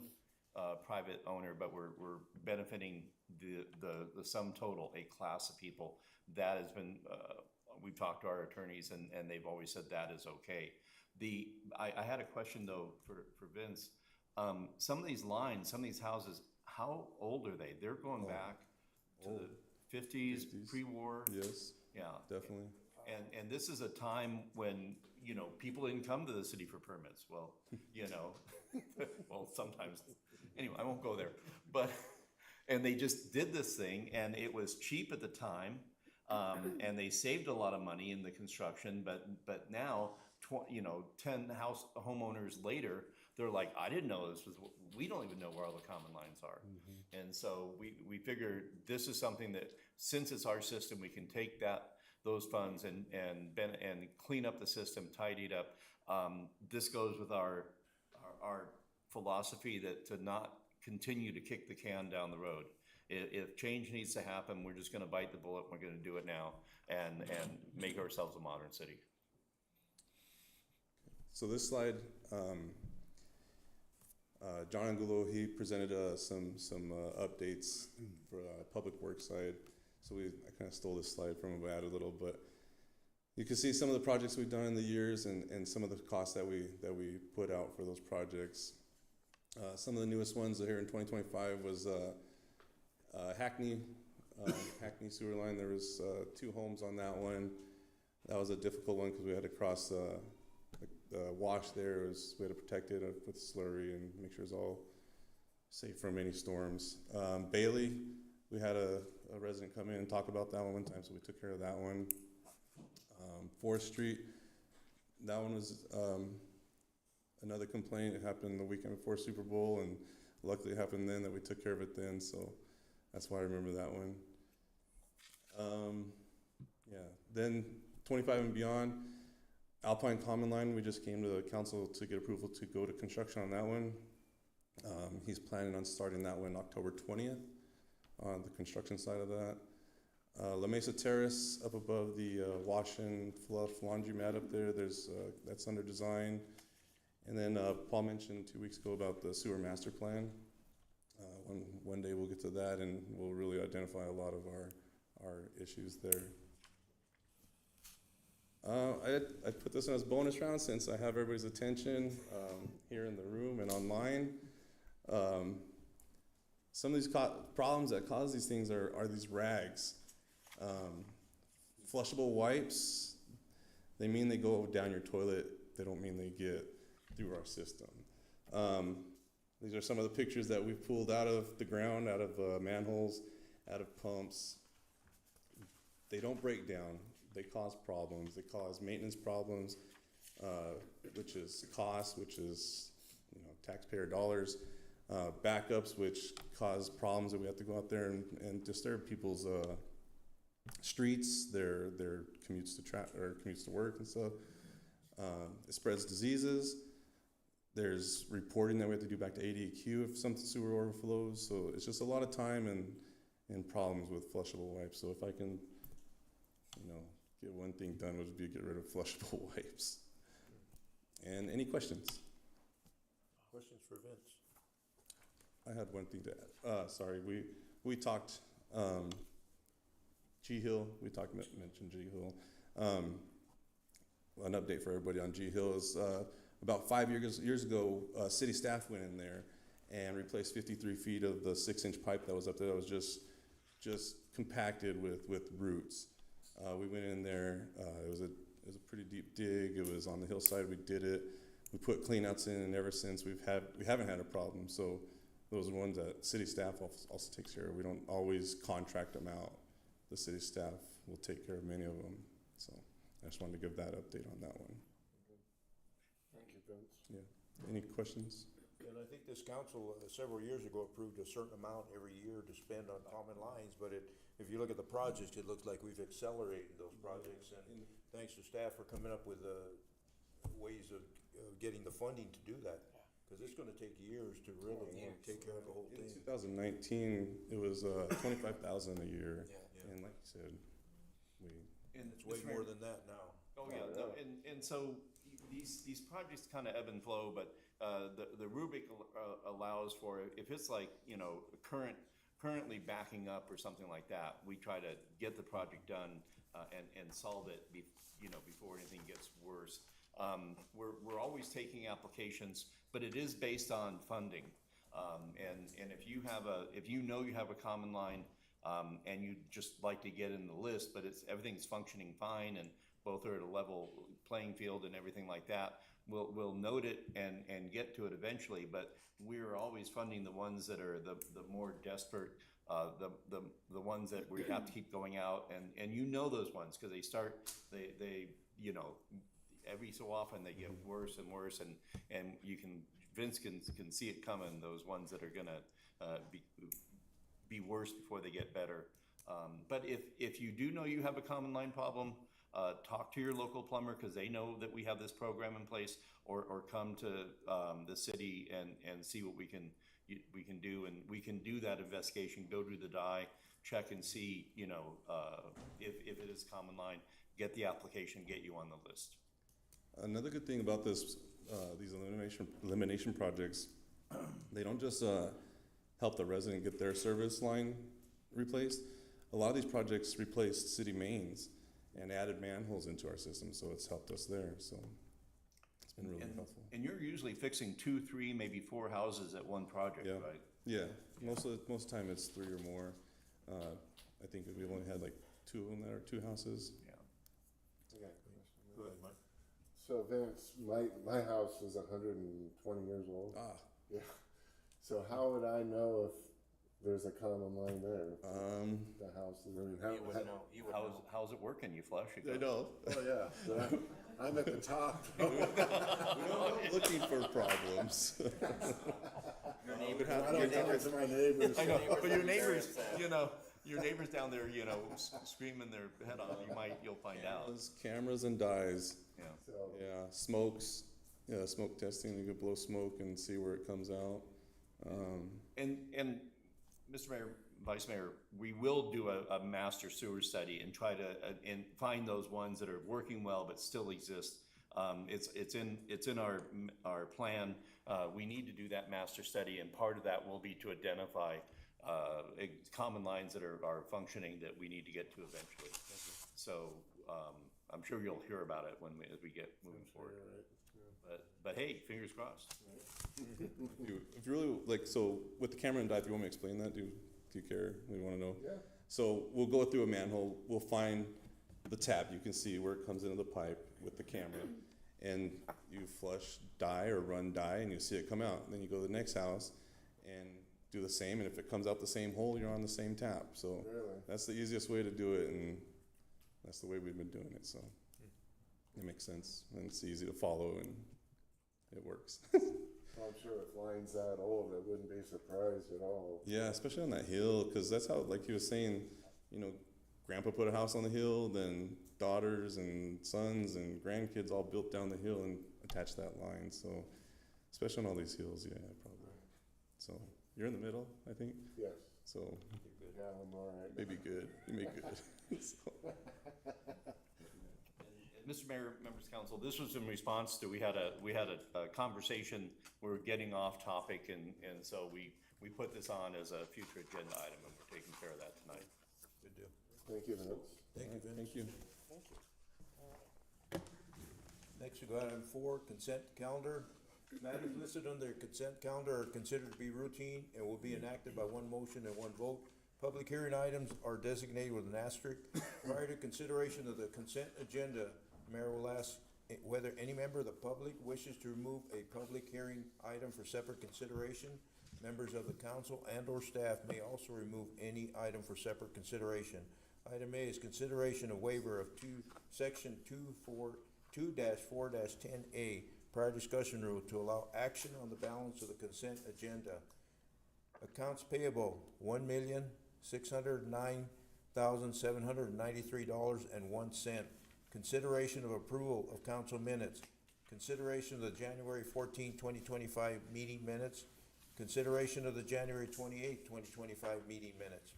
private owner, but we're benefiting the sum total, a class of people. That has been, we've talked to our attorneys and they've always said that is okay. I had a question though for Vince. Some of these lines, some of these houses, how old are they? They're going back to the 50s, pre-war. Yes. Yeah. Definitely. And this is a time when, people didn't come to the city for permits. Well, well, sometimes, anyway, I won't go there. But, and they just did this thing, and it was cheap at the time, and they saved a lot of money in the construction, but now, 10 homeowners later, they're like, I didn't know this was, we don't even know where all the common lines are. Mm-hmm. And so we figured this is something that, since it's our system, we can take those funds and clean up the system, tidy it up. This goes with our philosophy that to not continue to kick the can down the road. If change needs to happen, we're just gonna bite the bullet, we're gonna do it now, and make ourselves a modern city. So this slide, John Angulo, he presented some updates for public works side. So I kind of stole this slide from him, but added a little, but you can see some of the projects we've done in the years and some of the costs that we put out for those projects. Some of the newest ones here in 2025 was Hackney sewer line. There was 2 homes on that one. That was a difficult one because we had to cross the wash there. We had to protect it with slurry and make sure it's all safe from any storms. Bailey, we had a resident come in and talk about that one time, so we took care of that one. 4th Street, that one was another complaint. It happened the weekend before Super Bowl, and luckily it happened then that we took care of it then, so that's why I remember that one. Yeah, then 25 and beyond, Alpine Common Line, we just came to the council to get approval to go to construction on that one. He's planning on starting that one October 20th on the construction side of that. La Mesa Terrace up above the wash and fluff laundromat up there, that's under design. And then Paul mentioned 2 weeks ago about the sewer master plan. One day we'll get to that and we'll really identify a lot of our issues there. I put this in as bonus round since I have everybody's attention here in the room and online. Some of these problems that cause these things are these rags. Flushable wipes, they mean they go down your toilet. They don't mean they get through our system. These are some of the pictures that we've pulled out of the ground, out of manholes, out of pumps. They don't break down. They cause problems. They cause maintenance problems, which is cost, which is taxpayer dollars. Backups, which cause problems that we have to go out there and disturb people's streets, their commutes to work and stuff. It spreads diseases. There's reporting that we have to do back to ADQ if some sewer overflows. So it's just a lot of time and problems with flushable wipes. So if I can, get one thing done, would be get rid of flushable wipes. And any questions? Questions for Vince? I had one thing to add. Sorry, we talked G Hill. Mentioned G Hill. An update for everybody on G Hill is about 5 years ago, city staff went in there and replaced 53 feet of the 6-inch pipe that was up there that was just compacted with roots. We went in there. It was a pretty deep dig. It was on the hillside. We did it. We put cleanouts in, and ever since we haven't had a problem. So those are ones that city staff also takes care of. We don't always contract them out. The city staff will take care of many of them. So I just wanted to give that update on that one. Thank you, Vince. Yeah. Any questions? And I think this council several years ago approved a certain amount every year to spend on common lines, but if you look at the projects, it looks like we've accelerated those projects, and thanks to staff for coming up with ways of getting the funding to do that, because it's gonna take years to really take care of the whole thing. In 2019, it was $25,000 a year, and like you said, it's way more than that now. Oh, yeah, no, and so these projects kind of ebb and flow, but the rubric allows for, if it's like, currently backing up or something like that, we try to get the project done and solve it before anything gets worse. We're always taking applications, but it is based on funding. And if you have a common line and you just like to get in the list, but everything's functioning fine and both are at a level playing field and everything like that, we'll note it and get to it eventually. But we're always funding the ones that are the more desperate, the ones that we have to keep going out, and those ones because they every so often they get worse and worse, and Vince can see it coming. Those ones that are gonna be worse before they get better. But if you do know you have a common line problem, talk to your local plumber, because they know that we have this program in place, or come to the city and see what we can do, and we can do that investigation, go do the die, check and see, if it is common line, get the application, get you on the list. Another good thing about this, these elimination projects, they don't just help the resident get their service line replaced. A lot of these projects replaced city mains and added manholes into our system, so it's helped us there. So it's been really helpful. And you're usually fixing 2, 3, maybe 4 houses at one project, Yeah. right? Yeah, most of the time it's 3 or more. I think we've only had like 2 of them that are 2 houses. Yeah. I got a question. Go ahead, Mike. So Vince, my house is 120 years old. Ah. Yeah. So how would I know if there's a common line there? The house is, I mean, You would know, you would know. How's it working? You flush? You I go. know. Oh, yeah. But I'm at the top. We're not looking for problems. Your neighbor, I don't talk to my neighbors. I know, but your would be very neighbors, upset. your neighbors down there, screaming their head off, you'll find out. Cameras and dyes. Yeah. So, Yeah, smokes. Yeah, smoke testing. You could blow smoke and see where it comes out. And Mr. Mayor, Vice Mayor, we will do a master sewer study and try to, and find those ones that are working well but still exist. It's in our plan. We need to do that master study, and part of that will be to identify common lines that are functioning that we need to get to eventually. So I'm sure you'll hear about it as we get moving forward. But hey, fingers crossed. If you really like, so with the camera and dive, you want me to explain that? Do you care? We want to know. yeah. So we'll go through a manhole. We'll find the tap. You can see where it comes into the pipe with the camera, and you flush dye or run dye, and you see it come out. And then you go to the next house and do the same. And if it comes out the same hole, you're on the same tap. So Really? that's the easiest way to do it, and that's the way we've been doing it. So it makes sense, and it's easy to follow, and it works. I'm sure if line's that old, I wouldn't be surprised at all. Yeah, especially on that hill, because that's how, like he was saying, Grandpa put a house on the hill, then daughters and sons and grandkids all built down the hill and attached that line. So, especially on all these hills, yeah, probably. So, you're in the middle, I think. Yes. So, Yeah, I'm all right. maybe good. You make good. So, Mr. Mayor, members of council, this was in response to, we had a conversation, we were getting off topic, and so we put this on as a future agenda item, and we're taking care of that tonight. Good deal. Thank you, Vince. Thank you, Vince. thank you. Next, we go item 4, consent calendar. Matters listed on the consent calendar are considered to be routine and will be enacted by one motion and one vote. Public hearing items are designated with an asterisk. Prior to consideration of the consent agenda, Mayor will ask whether any member of the public wishes to remove a public hearing item for separate consideration. Members of the council and or staff may also remove any item for separate consideration. Item A is consideration of waiver of section 2-4-10A, prior discussion rule, to allow action on the balance of the consent agenda. Accounts payable, $1,609,793.01. Consideration of approval of council minutes. Consideration of the January 14, 2025 meeting minutes. Consideration of the January 28, 2025 meeting minutes.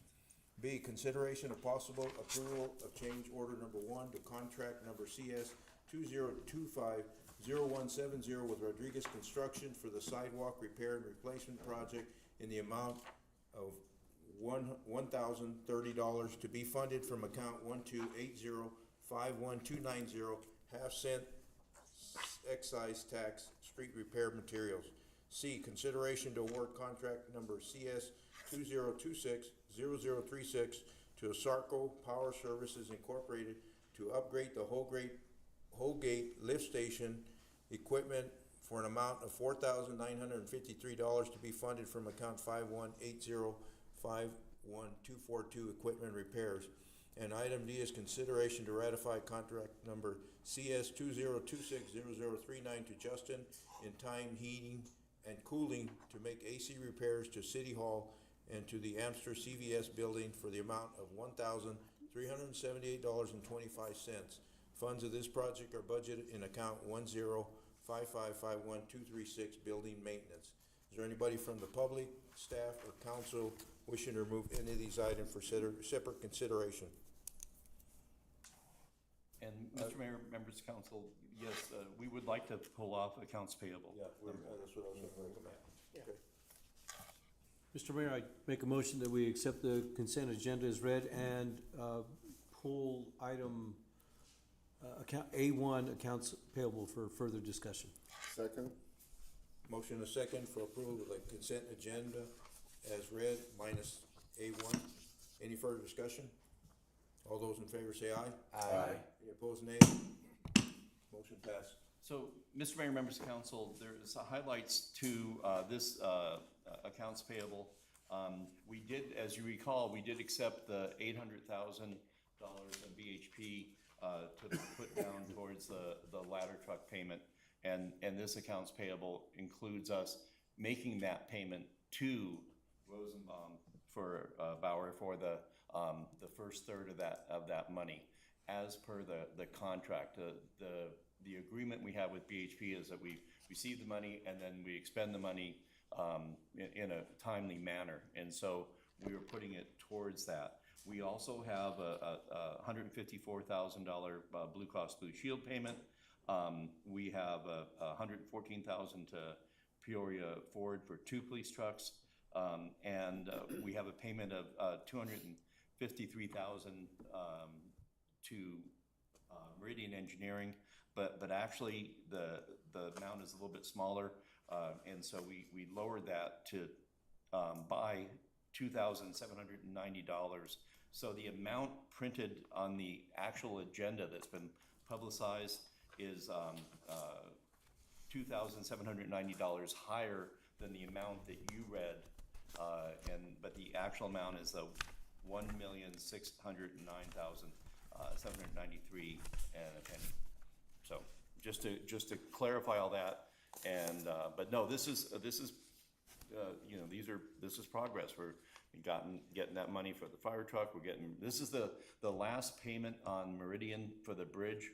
B, consideration of possible approval of change order number 1 to contract number CS 2025-0170 with Rodriguez Construction for the sidewalk repair and replacement project in the amount of $1,030 to be funded from account 128051290, half-cent excise tax, street repair materials. C, consideration to award contract number CS 2026-0036 to Asarco Power Services Incorporated to upgrade the Holgate lift station equipment for an amount of $4,953 to be funded from account 518051242 equipment repairs. And item D is consideration to ratify contract number CS 2026-0039 to Justin in Time Heating and Cooling to make AC repairs to City Hall and to the Amster CVS building for the amount of $1,378.25. Funds of this project are budgeted in account 105551-236, building maintenance. Is there anybody from the public, staff, or council wishing to remove any of these items for separate consideration? And Mr. Mayor, members of council, yes, we would like to pull off accounts payable. Yeah, that's what I was gonna recommend. Okay. Mr. Mayor, I make a motion that we accept the consent agenda as read and pull item account A1, accounts payable, for further discussion. Second? Motion a second for approval of the consent agenda as read, minus A1. Any further discussion? All those in favor say aye. Aye. Any opposed, nay? Motion passed. So, Mr. Mayor, members of council, there's highlights to this accounts payable. We did, as you recall, we did accept the $800,000 of BHP to put down towards the ladder truck payment. And this accounts payable includes us making that payment to Rosenbaum for Bauer for the first third of that money, as per the contract. The agreement we have with BHP is that we receive the money and then we expend the money in a timely manner, and so we were putting it towards that. We also have a $154,000 Blue Cross Blue Shield payment. We have $114,000 to Peoria Ford for 2 police trucks, and we have a payment of $253,000 to Meridian Engineering, but actually the amount is a little bit smaller, and so we lowered that to by $2,790. So the amount printed on the actual agenda that's been publicized is $2,790 higher than the amount that you read, but the actual amount is the $1,609,793 and a penny. So just to clarify all that, and but no, this is you know, this is progress. We're getting that money for the fire truck. This is the last payment on Meridian for the bridge,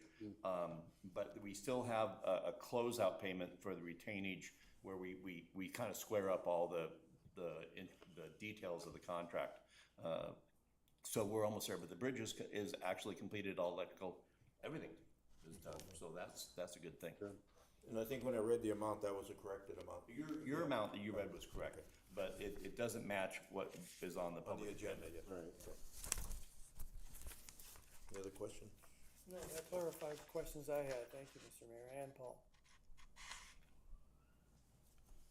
but we still have a closeout payment for the retainage where we kind of square up all the details of the contract. So we're almost there, but the bridge is actually completed, all electrical, everything is done. So that's a good thing. And I think when I read the amount, that was a corrected amount. Your amount that you read was correct, but it doesn't match what is on the public agenda. Yes. Right. Any other questions? No, that clarified the questions I had. Thank you, Mr. Mayor and Paul.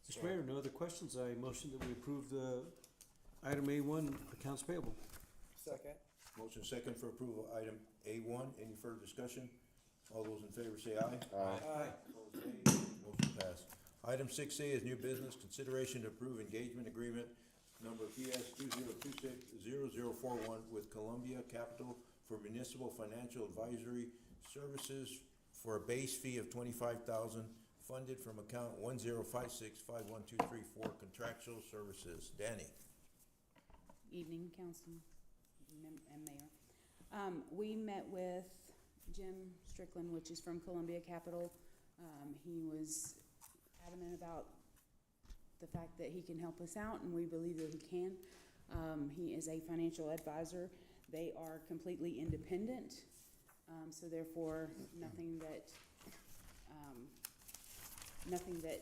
Mr. Mayor, no other questions. I motion that we approve the item A1, accounts payable. Second. Motion second for approval of item A1. Any further discussion? All those in favor say aye. Aye. Opposed, nay. Motion passed. Item 6A is new business, consideration to approve engagement agreement number PS 2026-0041 with Columbia Capital for municipal financial advisory services for a base fee of $25,000 funded from account 10565123 contractual services. Danny. Evening, Council and Mayor. We met with Jim Strickland, which is from Columbia Capital. He was adamant about the fact that he can help us out, and we believe that he can. He is a financial advisor. They are completely independent, so therefore nothing that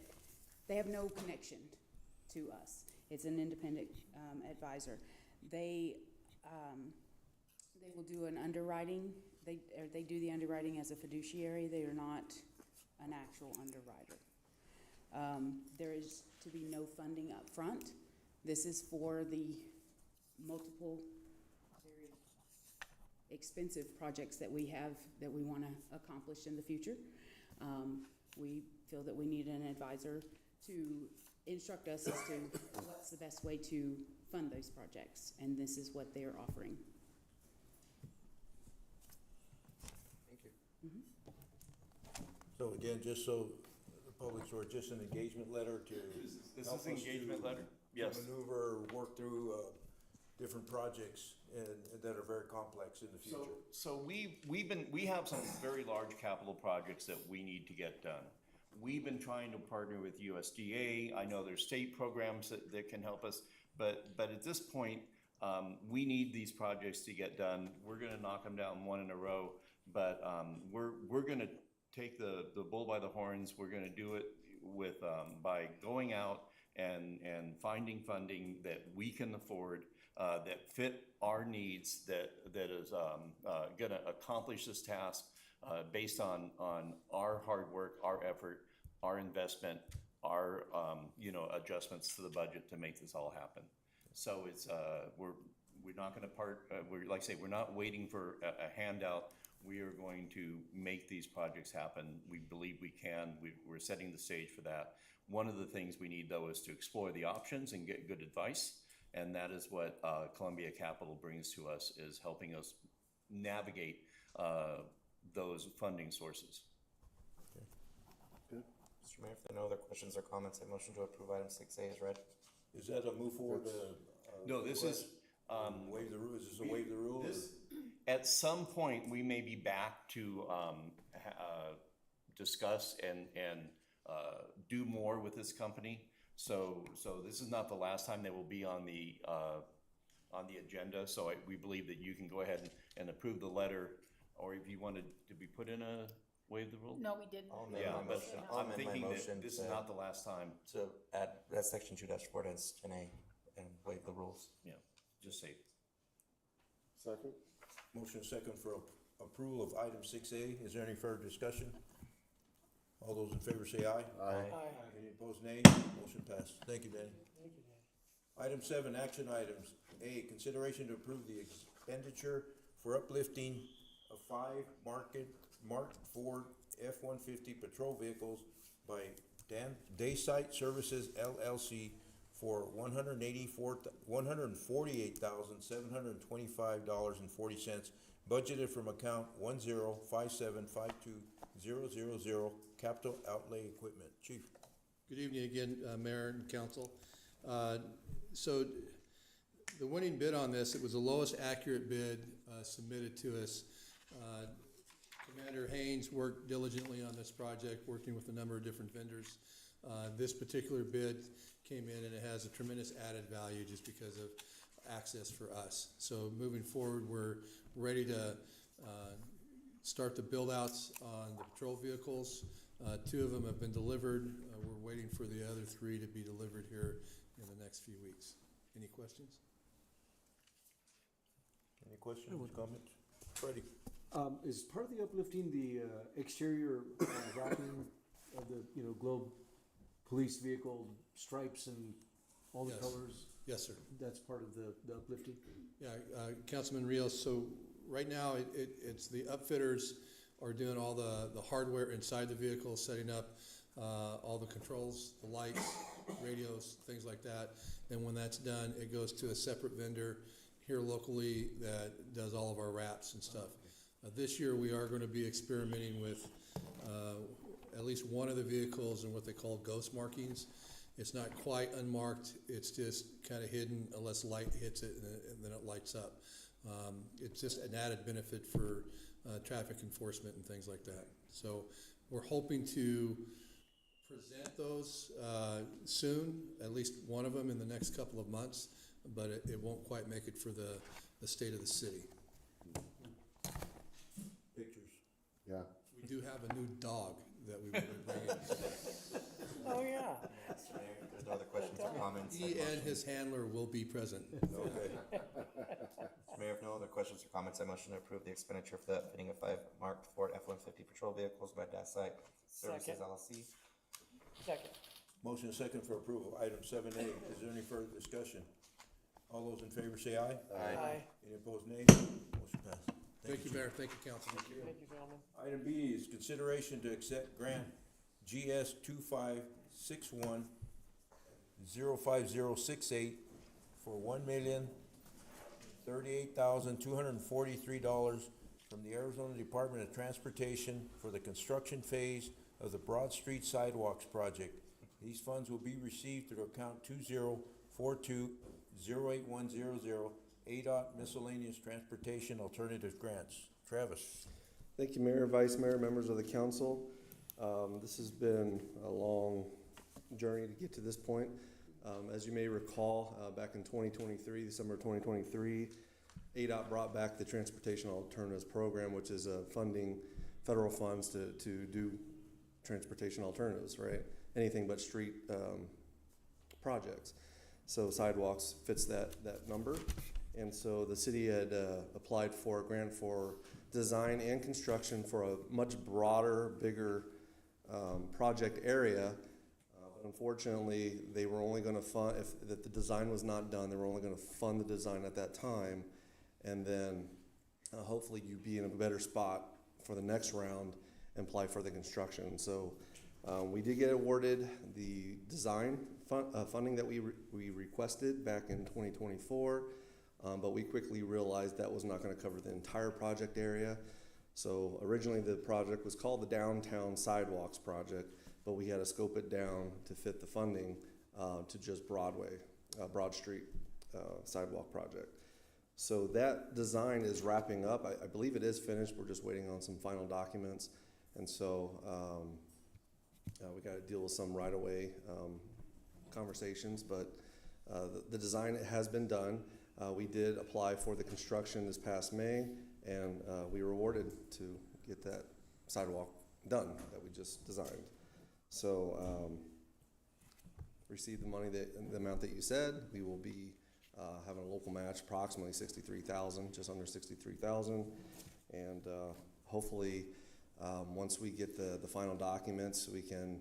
they have no connection to us. It's an independent advisor. They will do an underwriting. They do the underwriting as a fiduciary. They are not an actual underwriter. There is to be no funding up front. This is for the multiple very expensive projects that we have that we want to accomplish in the future. We feel that we need an advisor to instruct us as to what's the best way to fund those projects, and this is what they are offering. Thank you. So again, just so the public's aware, just an engagement letter to This help is an us engagement to letter? Yes. maneuver, work through different projects that are very complex in the future. So we have some very large capital projects that we need to get done. We've been trying to partner with USDA. I know there's state programs that can help us, but at this point, we need these projects to get done. We're gonna knock them down one in a row, but we're gonna take the bull by the horns. We're gonna do it with by going out and finding funding that we can afford, that fit our needs, that is gonna accomplish this task based on our hard work, our effort, our investment, our adjustments to the budget to make this all happen. So it's we're not going to part. We're like I say, we're not waiting for a handout. We are going to make these projects happen. We believe we can. We're setting the stage for that. One of the things we need though is to explore the options and get good advice, and that is what Columbia Capital brings to us, is helping us navigate those funding sources. Mr. Mayor, if there are no other questions or comments, I motion to approve item 6A is read. Is that a move forward? No, this is waive the rule. Is this a waive the rule? At some point, we may be back to discuss and do more with this company. So this is not the last time they will be on the agenda. So we believe that you can go ahead and approve the letter, or if you wanted to be put in a waive the rule. No, we didn't. Yeah, but I'm thinking that this is not the last time. To add section 2-4 as 10A and waive the rules. Yeah, just say. Second? Motion second for approval of item 6A. Is there any further discussion? All those in favor say aye. Aye. Any opposed, nay? Motion passed. Thank you, Danny. Thank you, Dan. Item 7, action items. A, consideration to approve the expenditure for uplifting of 5 marked Ford F-150 patrol vehicles by Daysite Services LLC for $148,725.40, budgeted from account 1057520000, capital outlay equipment. Chief. Good evening again, Mayor and Council. So the winning bid on this, it was the lowest accurate bid submitted to us. Commander Haynes worked diligently on this project, working with a number of different vendors. This particular bid came in and it has a tremendous added value just because of access for us. So moving forward, we're ready to start the build outs on the patrol vehicles. 2 of them have been delivered. We're waiting for the other 3 to be delivered here in the next few weeks. Any questions? Any questions, comments? Freddie. Is part of the uplifting the exterior wrapping of the Globe police vehicle stripes and all the Yes. colors? Yes, sir. That's part of the uplifting? Yeah, Councilman Rios, so right now, it's the upfitters are doing all the hardware inside the vehicle, setting up all the controls, the lights, radios, things like that. And when that's done, it goes to a separate vendor here locally that does all of our wraps and stuff. This year, we are going to be experimenting with at least one of the vehicles and what they call ghost markings. It's not quite unmarked, it's just kind of hidden unless light hits it and then it lights up. It's just an added benefit for traffic enforcement and things like that. So we're hoping to present those soon, at least one of them in the next couple of months, but it won't quite make it for the state of the city. Pictures. Yeah. We do have a new dog that we will be bringing. Oh, yeah. Mr. Mayor, if there's no other questions or comments. He and his handler will be present. Okay. Mr. Mayor, if no other questions or comments, I motion to approve the expenditure for the outfitting of 5 marked Ford F-150 patrol vehicles by Daysite Services Second. LLC. Second. Motion second for approval. Item 7A. Is there any further discussion? All those in favor say aye. Aye. Any opposed, nay? Motion passed. Thank you, Mayor. Thank you, Council. Thank you, gentlemen. Item B is consideration to accept grant GS 2561-05068 for $1,038,243 from the Arizona Department of Transportation for the construction phase of the Broad Street Sidewalks project. These funds will be received through account 2042-08100, ADOT miscellaneous transportation alternative grants. Travis? Thank you, Mayor, Vice Mayor, members of the council. This has been a long journey to get to this point. As you may recall, back in 2023, December 2023, ADOT brought back the Transportation Alternatives Program, which is funding federal funds to do transportation alternatives, right? Anything but street projects. So sidewalks fits that number. And so the city had applied for a grant for design and construction for a much broader, bigger project area. But unfortunately, they were only going to fund, if the design was not done, they were only going to fund the design at that time. And then hopefully you'd be in a better spot for the next round and apply for the construction. So we did get awarded the design funding that we requested back in 2024, but we quickly realized that was not going to cover the entire project area. So originally the project was called the Downtown Sidewalks Project, but we had to scope it down to fit the funding to just Broad Street Sidewalk Project. So that design is wrapping up. I believe it is finished. We're just waiting on some final documents. And so we got to deal with some right-of-way conversations, but the design has been done. We did apply for the construction this past May, and we were awarded to get that sidewalk done that we just designed. So received the money, the amount that you said. We will be having a local match, approximately 63,000, just under 63,000, and hopefully once we get the final documents, we can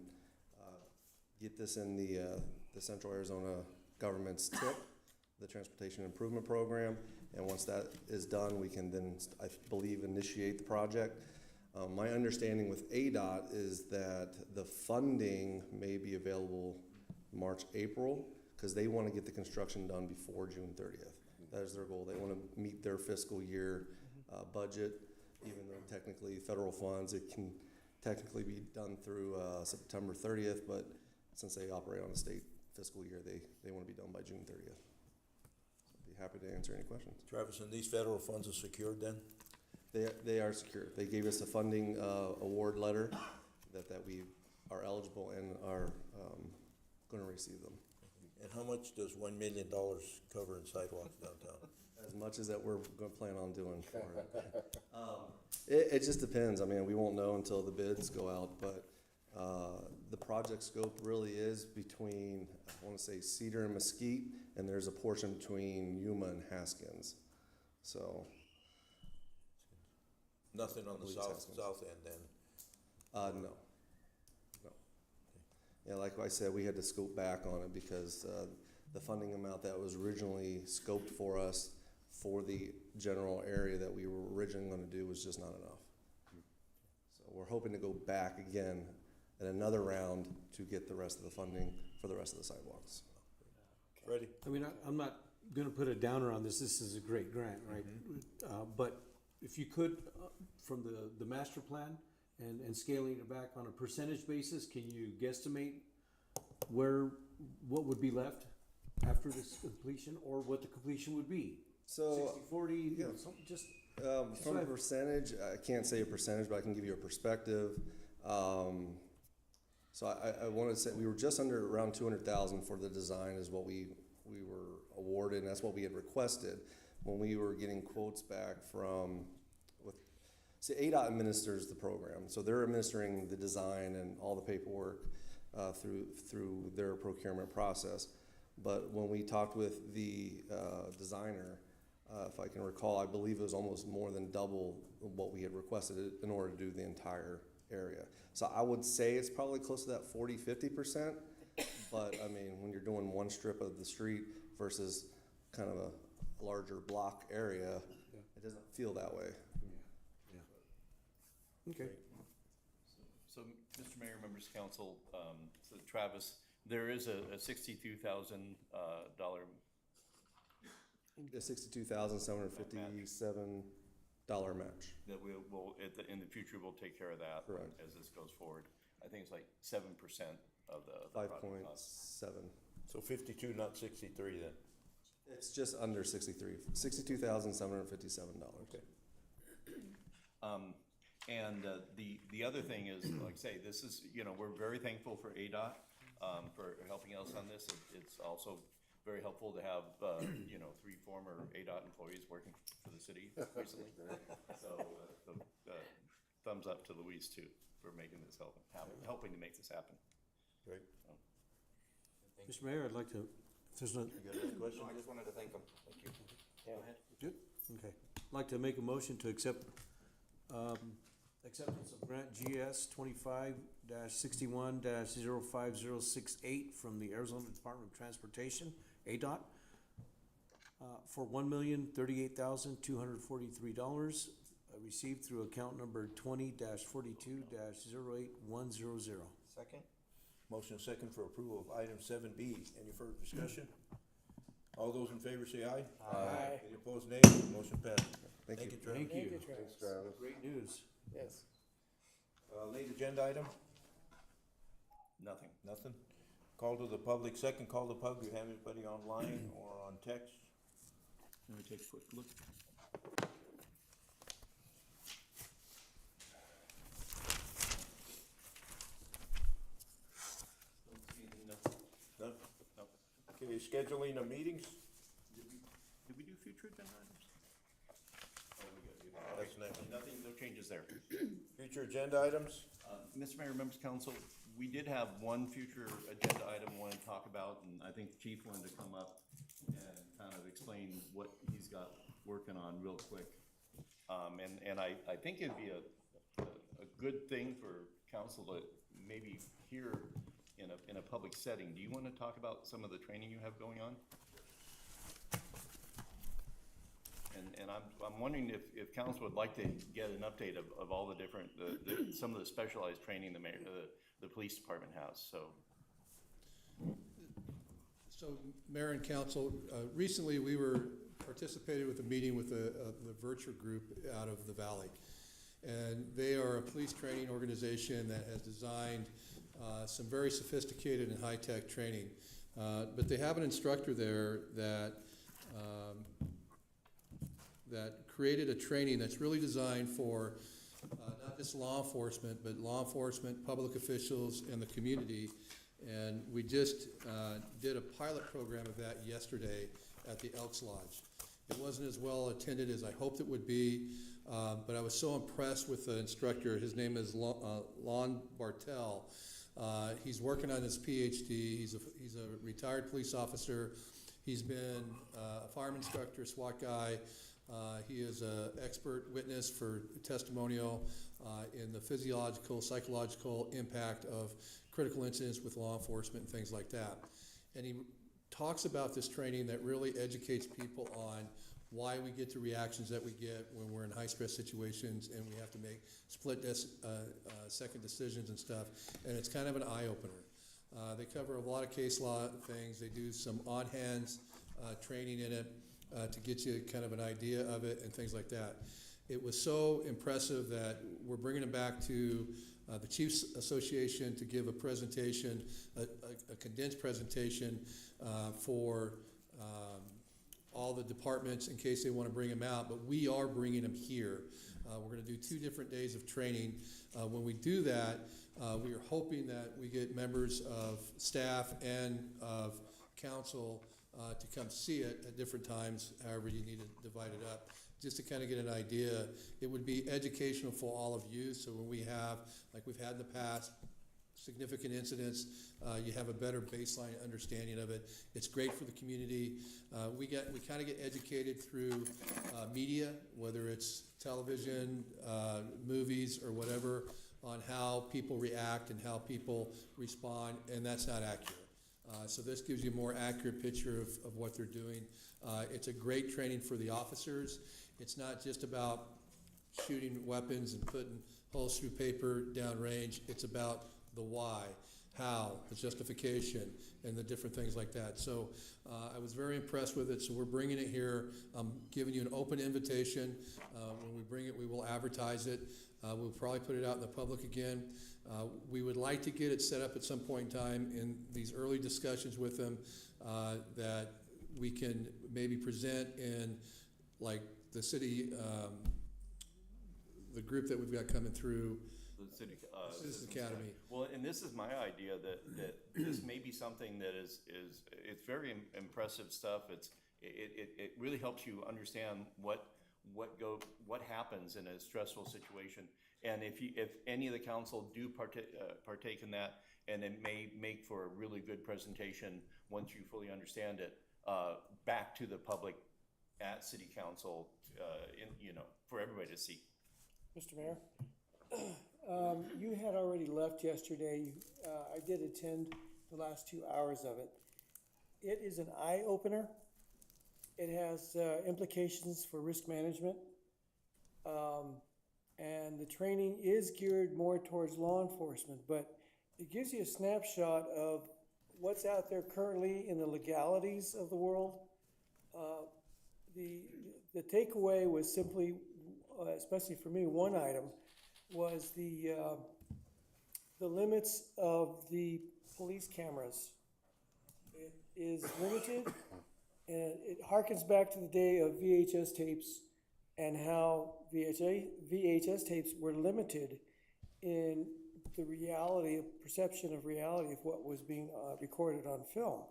get this in the Central Arizona government's TIP, the Transportation Improvement Program, and once that is done, we can then, I believe, initiate the project. My understanding with ADOT is that the funding may be available March, April, because they want to get the construction done before June 30th. That is their goal. They want to meet their fiscal year budget, even though technically federal funds, it can technically be done through September 30th, but since they operate on a state fiscal year, they want to be done by June 30th. So I'd be happy to answer any questions. Travis, and these federal funds are secured then? They are secure. They gave us a funding award letter that we are eligible and are going to receive them. And how much does $1 million cover in sidewalks downtown? As much as that we're going to plan on doing for it. It just depends. I mean, we won't know until the bids go out, but the project scope really is between, I want to say, Cedar and Mesquite, and there's a portion between Yuma and Haskins. So. Nothing on the south end then? No. Yeah, like I said, we had to scope back on it because the funding amount that was originally scoped for us for the general area that we were originally going to do was just not enough. So we're hoping to go back again at another round to get the rest of the funding for the rest of the sidewalks. Ready? I mean, I'm not gonna put a downer on this. This is a great grant, right? But if you could, from the master plan and scaling it back on a percentage basis, can you guesstimate what would be left after this completion, or what the completion would be? So 60-40, yeah. something just. From a percentage, I can't say a percentage, but I can give you a perspective. So I want to say we were just under around 200,000 for the design is what we were awarded, and that's what we had requested when we were getting quotes back from. See, ADOT administers the program, so they're administering the design and all the paperwork through their procurement process. But when we talked with the designer, if I can recall, I believe it was almost more than double what we had requested in order to do the entire area. So I would say it's probably close to that 40-50%. But I mean, when you're doing one strip of the street versus kind of a larger block area, it doesn't feel that way. Okay. So, Mr. Mayor, members of council, so Travis, there is a $62,000 $62,757 match. That we will in the future we'll take care of that. Correct. As this goes forward. I think it's like 7% of the 5.7. So 52, not 63 then? It's just under $62,757. Okay. And the other thing is, like I say, this is, we're very thankful for ADOT for helping us on this. It's also very helpful to have, 3 former ADOT employees working for the city recently. So thumbs up to Louise too for making this helping to make this happen. Great. Mr. Mayor, I'd like to, if there's no, You got a question? No, I just wanted to thank them. Thank you. Go ahead. good, okay. I'd like to make a motion to accept, acceptance of grant GS 25-61-05068 from the Arizona Department of Transportation, ADOT, for $1,038,243, received through account number 20-42-08100. Second? Motion second for approval of item 7B. Any further discussion? All those in favor say aye. Aye. Any opposed, nay. Motion passes. Thank you, Travis. Thank you. Thanks, Travis. Great news. Yes. Late agenda item? Nothing. Nothing? Call to the public, second call to the public. Do you have anybody online or on text? Let me take a quick look. None? No. Okay, scheduling of meetings? Did we do future agenda items? Oh, we got to do that. That's next. Nothing, no changes there. Future agenda items? Mr. Mayor, members of council, we did have one future agenda item we wanted to talk about, and I think the chief wanted to come up and kind of explain what he's got working on real quick. And I think it'd be a good thing for council to maybe hear in a public setting. Do you want to talk about some of the training you have going on? And I'm wondering if council would like to get an update of all the different, some of the specialized training the police department has, so. So, Mayor and Council, recently we participated with a meeting with the Virtue Group out of the Valley. And they are a police training organization that has designed some very sophisticated and high-tech training. But they have an instructor there that created a training that's really designed for not just law enforcement, but law enforcement, public officials, and the community. And we just did a pilot program of that yesterday at the Elks Lodge. It wasn't as well attended as I hoped it would be, but I was so impressed with the instructor. His name is Lon Bartel. He's working on his PhD. He's a retired police officer. He's been a fireman instructor, SWAT guy. He is an expert witness for testimonial in the physiological, psychological impact of critical incidents with law enforcement and things like that. And he talks about this training that really educates people on why we get the reactions that we get when we're in high-stress situations and we have to make split-second decisions and stuff. And it's kind of an eye-opener. They cover a lot of case law things. They do some on-hands training in it to get you kind of an idea of it and things like that. It was so impressive that we're bringing it back to the Chiefs Association to give a presentation, a condensed presentation for all the departments in case they want to bring them out, but we are bringing them here. We're going to do 2 different days of training. When we do that, we are hoping that we get members of staff and of council to come see it at different times, however you need to divide it up, just to kind of get an idea. It would be educational for all of you, so when we have, like we've had in the past, significant incidents, you have a better baseline understanding of it. It's great for the community. We kind of get educated through media, whether it's television, movies, or whatever, on how people react and how people respond, and that's not accurate. So this gives you a more accurate picture of what they're doing. It's a great training for the officers. It's not just about shooting weapons and putting holes through paper downrange. It's about the why, how, the justification, and the different things like that. So I was very impressed with it. So we're bringing it here. I'm giving you an open invitation. When we bring it, we will advertise it. We'll probably put it out in the public again. We would like to get it set up at some point in time in these early discussions with them that we can maybe present in, like, the city, the group that we've got coming through, The city, Citizens Academy. Well, and this is my idea, that this may be something that is, it's very impressive stuff. It really helps you understand what happens in a stressful situation. And if any of the council do partake in that, and it may make for a really good presentation once you fully understand it, back to the public at city council, for everybody to see. Mr. Mayor, you had already left yesterday. I did attend the last 2 hours of it. It is an eye-opener. It has implications for risk management. And the training is geared more towards law enforcement, but it gives you a snapshot of what's out there currently in the legalities of the world. The takeaway was simply, especially for me, one item was the limits of the police cameras. It is limited, and it harkens back to the day of VHS tapes and how VHS tapes were limited in the reality, perception of reality of what was being recorded on film.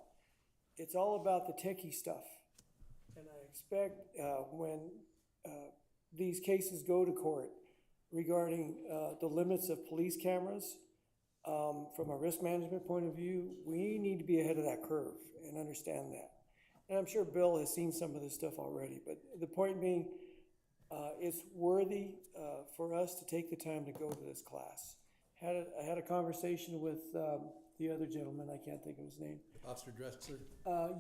It's all about the techie stuff. And I expect when these cases go to court regarding the limits of police cameras, from a risk management point of view, we need to be ahead of that curve and understand that. And I'm sure Bill has seen some of this stuff already, but the point being, it's worthy for us to take the time to go to this class. I had a conversation with the other gentleman, I can't think of his name. Officer Drexler?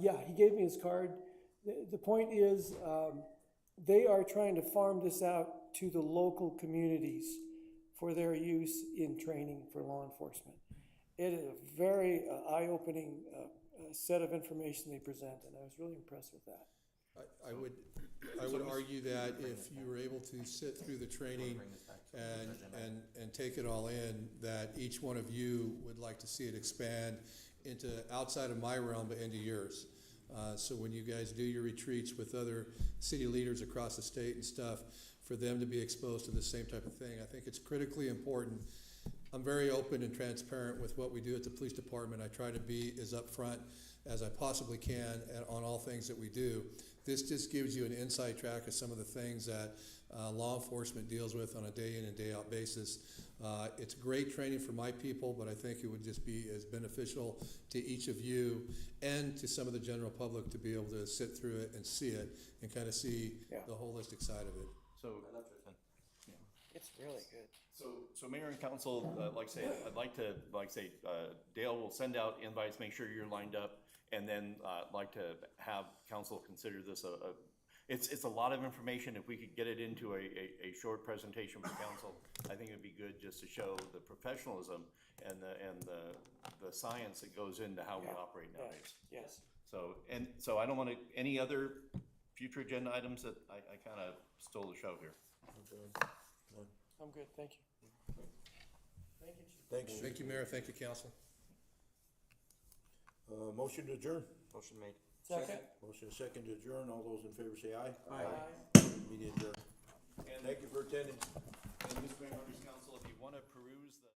Yeah, he gave me his card. The point is, they are trying to farm this out to the local communities for their use in training for law enforcement. It is a very eye-opening set of information they present, and I was really impressed with that. I would argue that if you were able to sit through the training and take it all in, that each one of you would like to see it expand into outside of my realm, but into yours. So when you guys do your retreats with other city leaders across the state and stuff, for them to be exposed to the same type of thing, I think it's critically important. I'm very open and transparent with what we do at the police department. I try to be as upfront as I possibly can on all things that we do. This just gives you an inside track of some of the things that law enforcement deals with on a day in and day out basis. It's great training for my people, but I think it would just be as beneficial to each of you and to some of the general public to be able to sit through it and see it and kind of see the holistic side of it. So, it's really good. So Mayor and Council, like I say, I'd like to, Dale will send out invites, make sure you're lined up, and then like to have Council consider this it's a lot of information. If we could get it into a short presentation for Council, I think it'd be good just to show the professionalism and the science that goes into how we operate nowadays. Yes. So I don't want to, any other future agenda items that I kind of stole the show here. I'm good, thank you. Thank you, Chief. Thanks. Thank you, Mayor. Thank you, Council. Motion to adjourn. Motion made. Second. Motion second to adjourn. All those in favor say aye. Aye. Meeting adjourned. Thank you for attending. And Mr. Mayor, members of Council, if you want to peruse the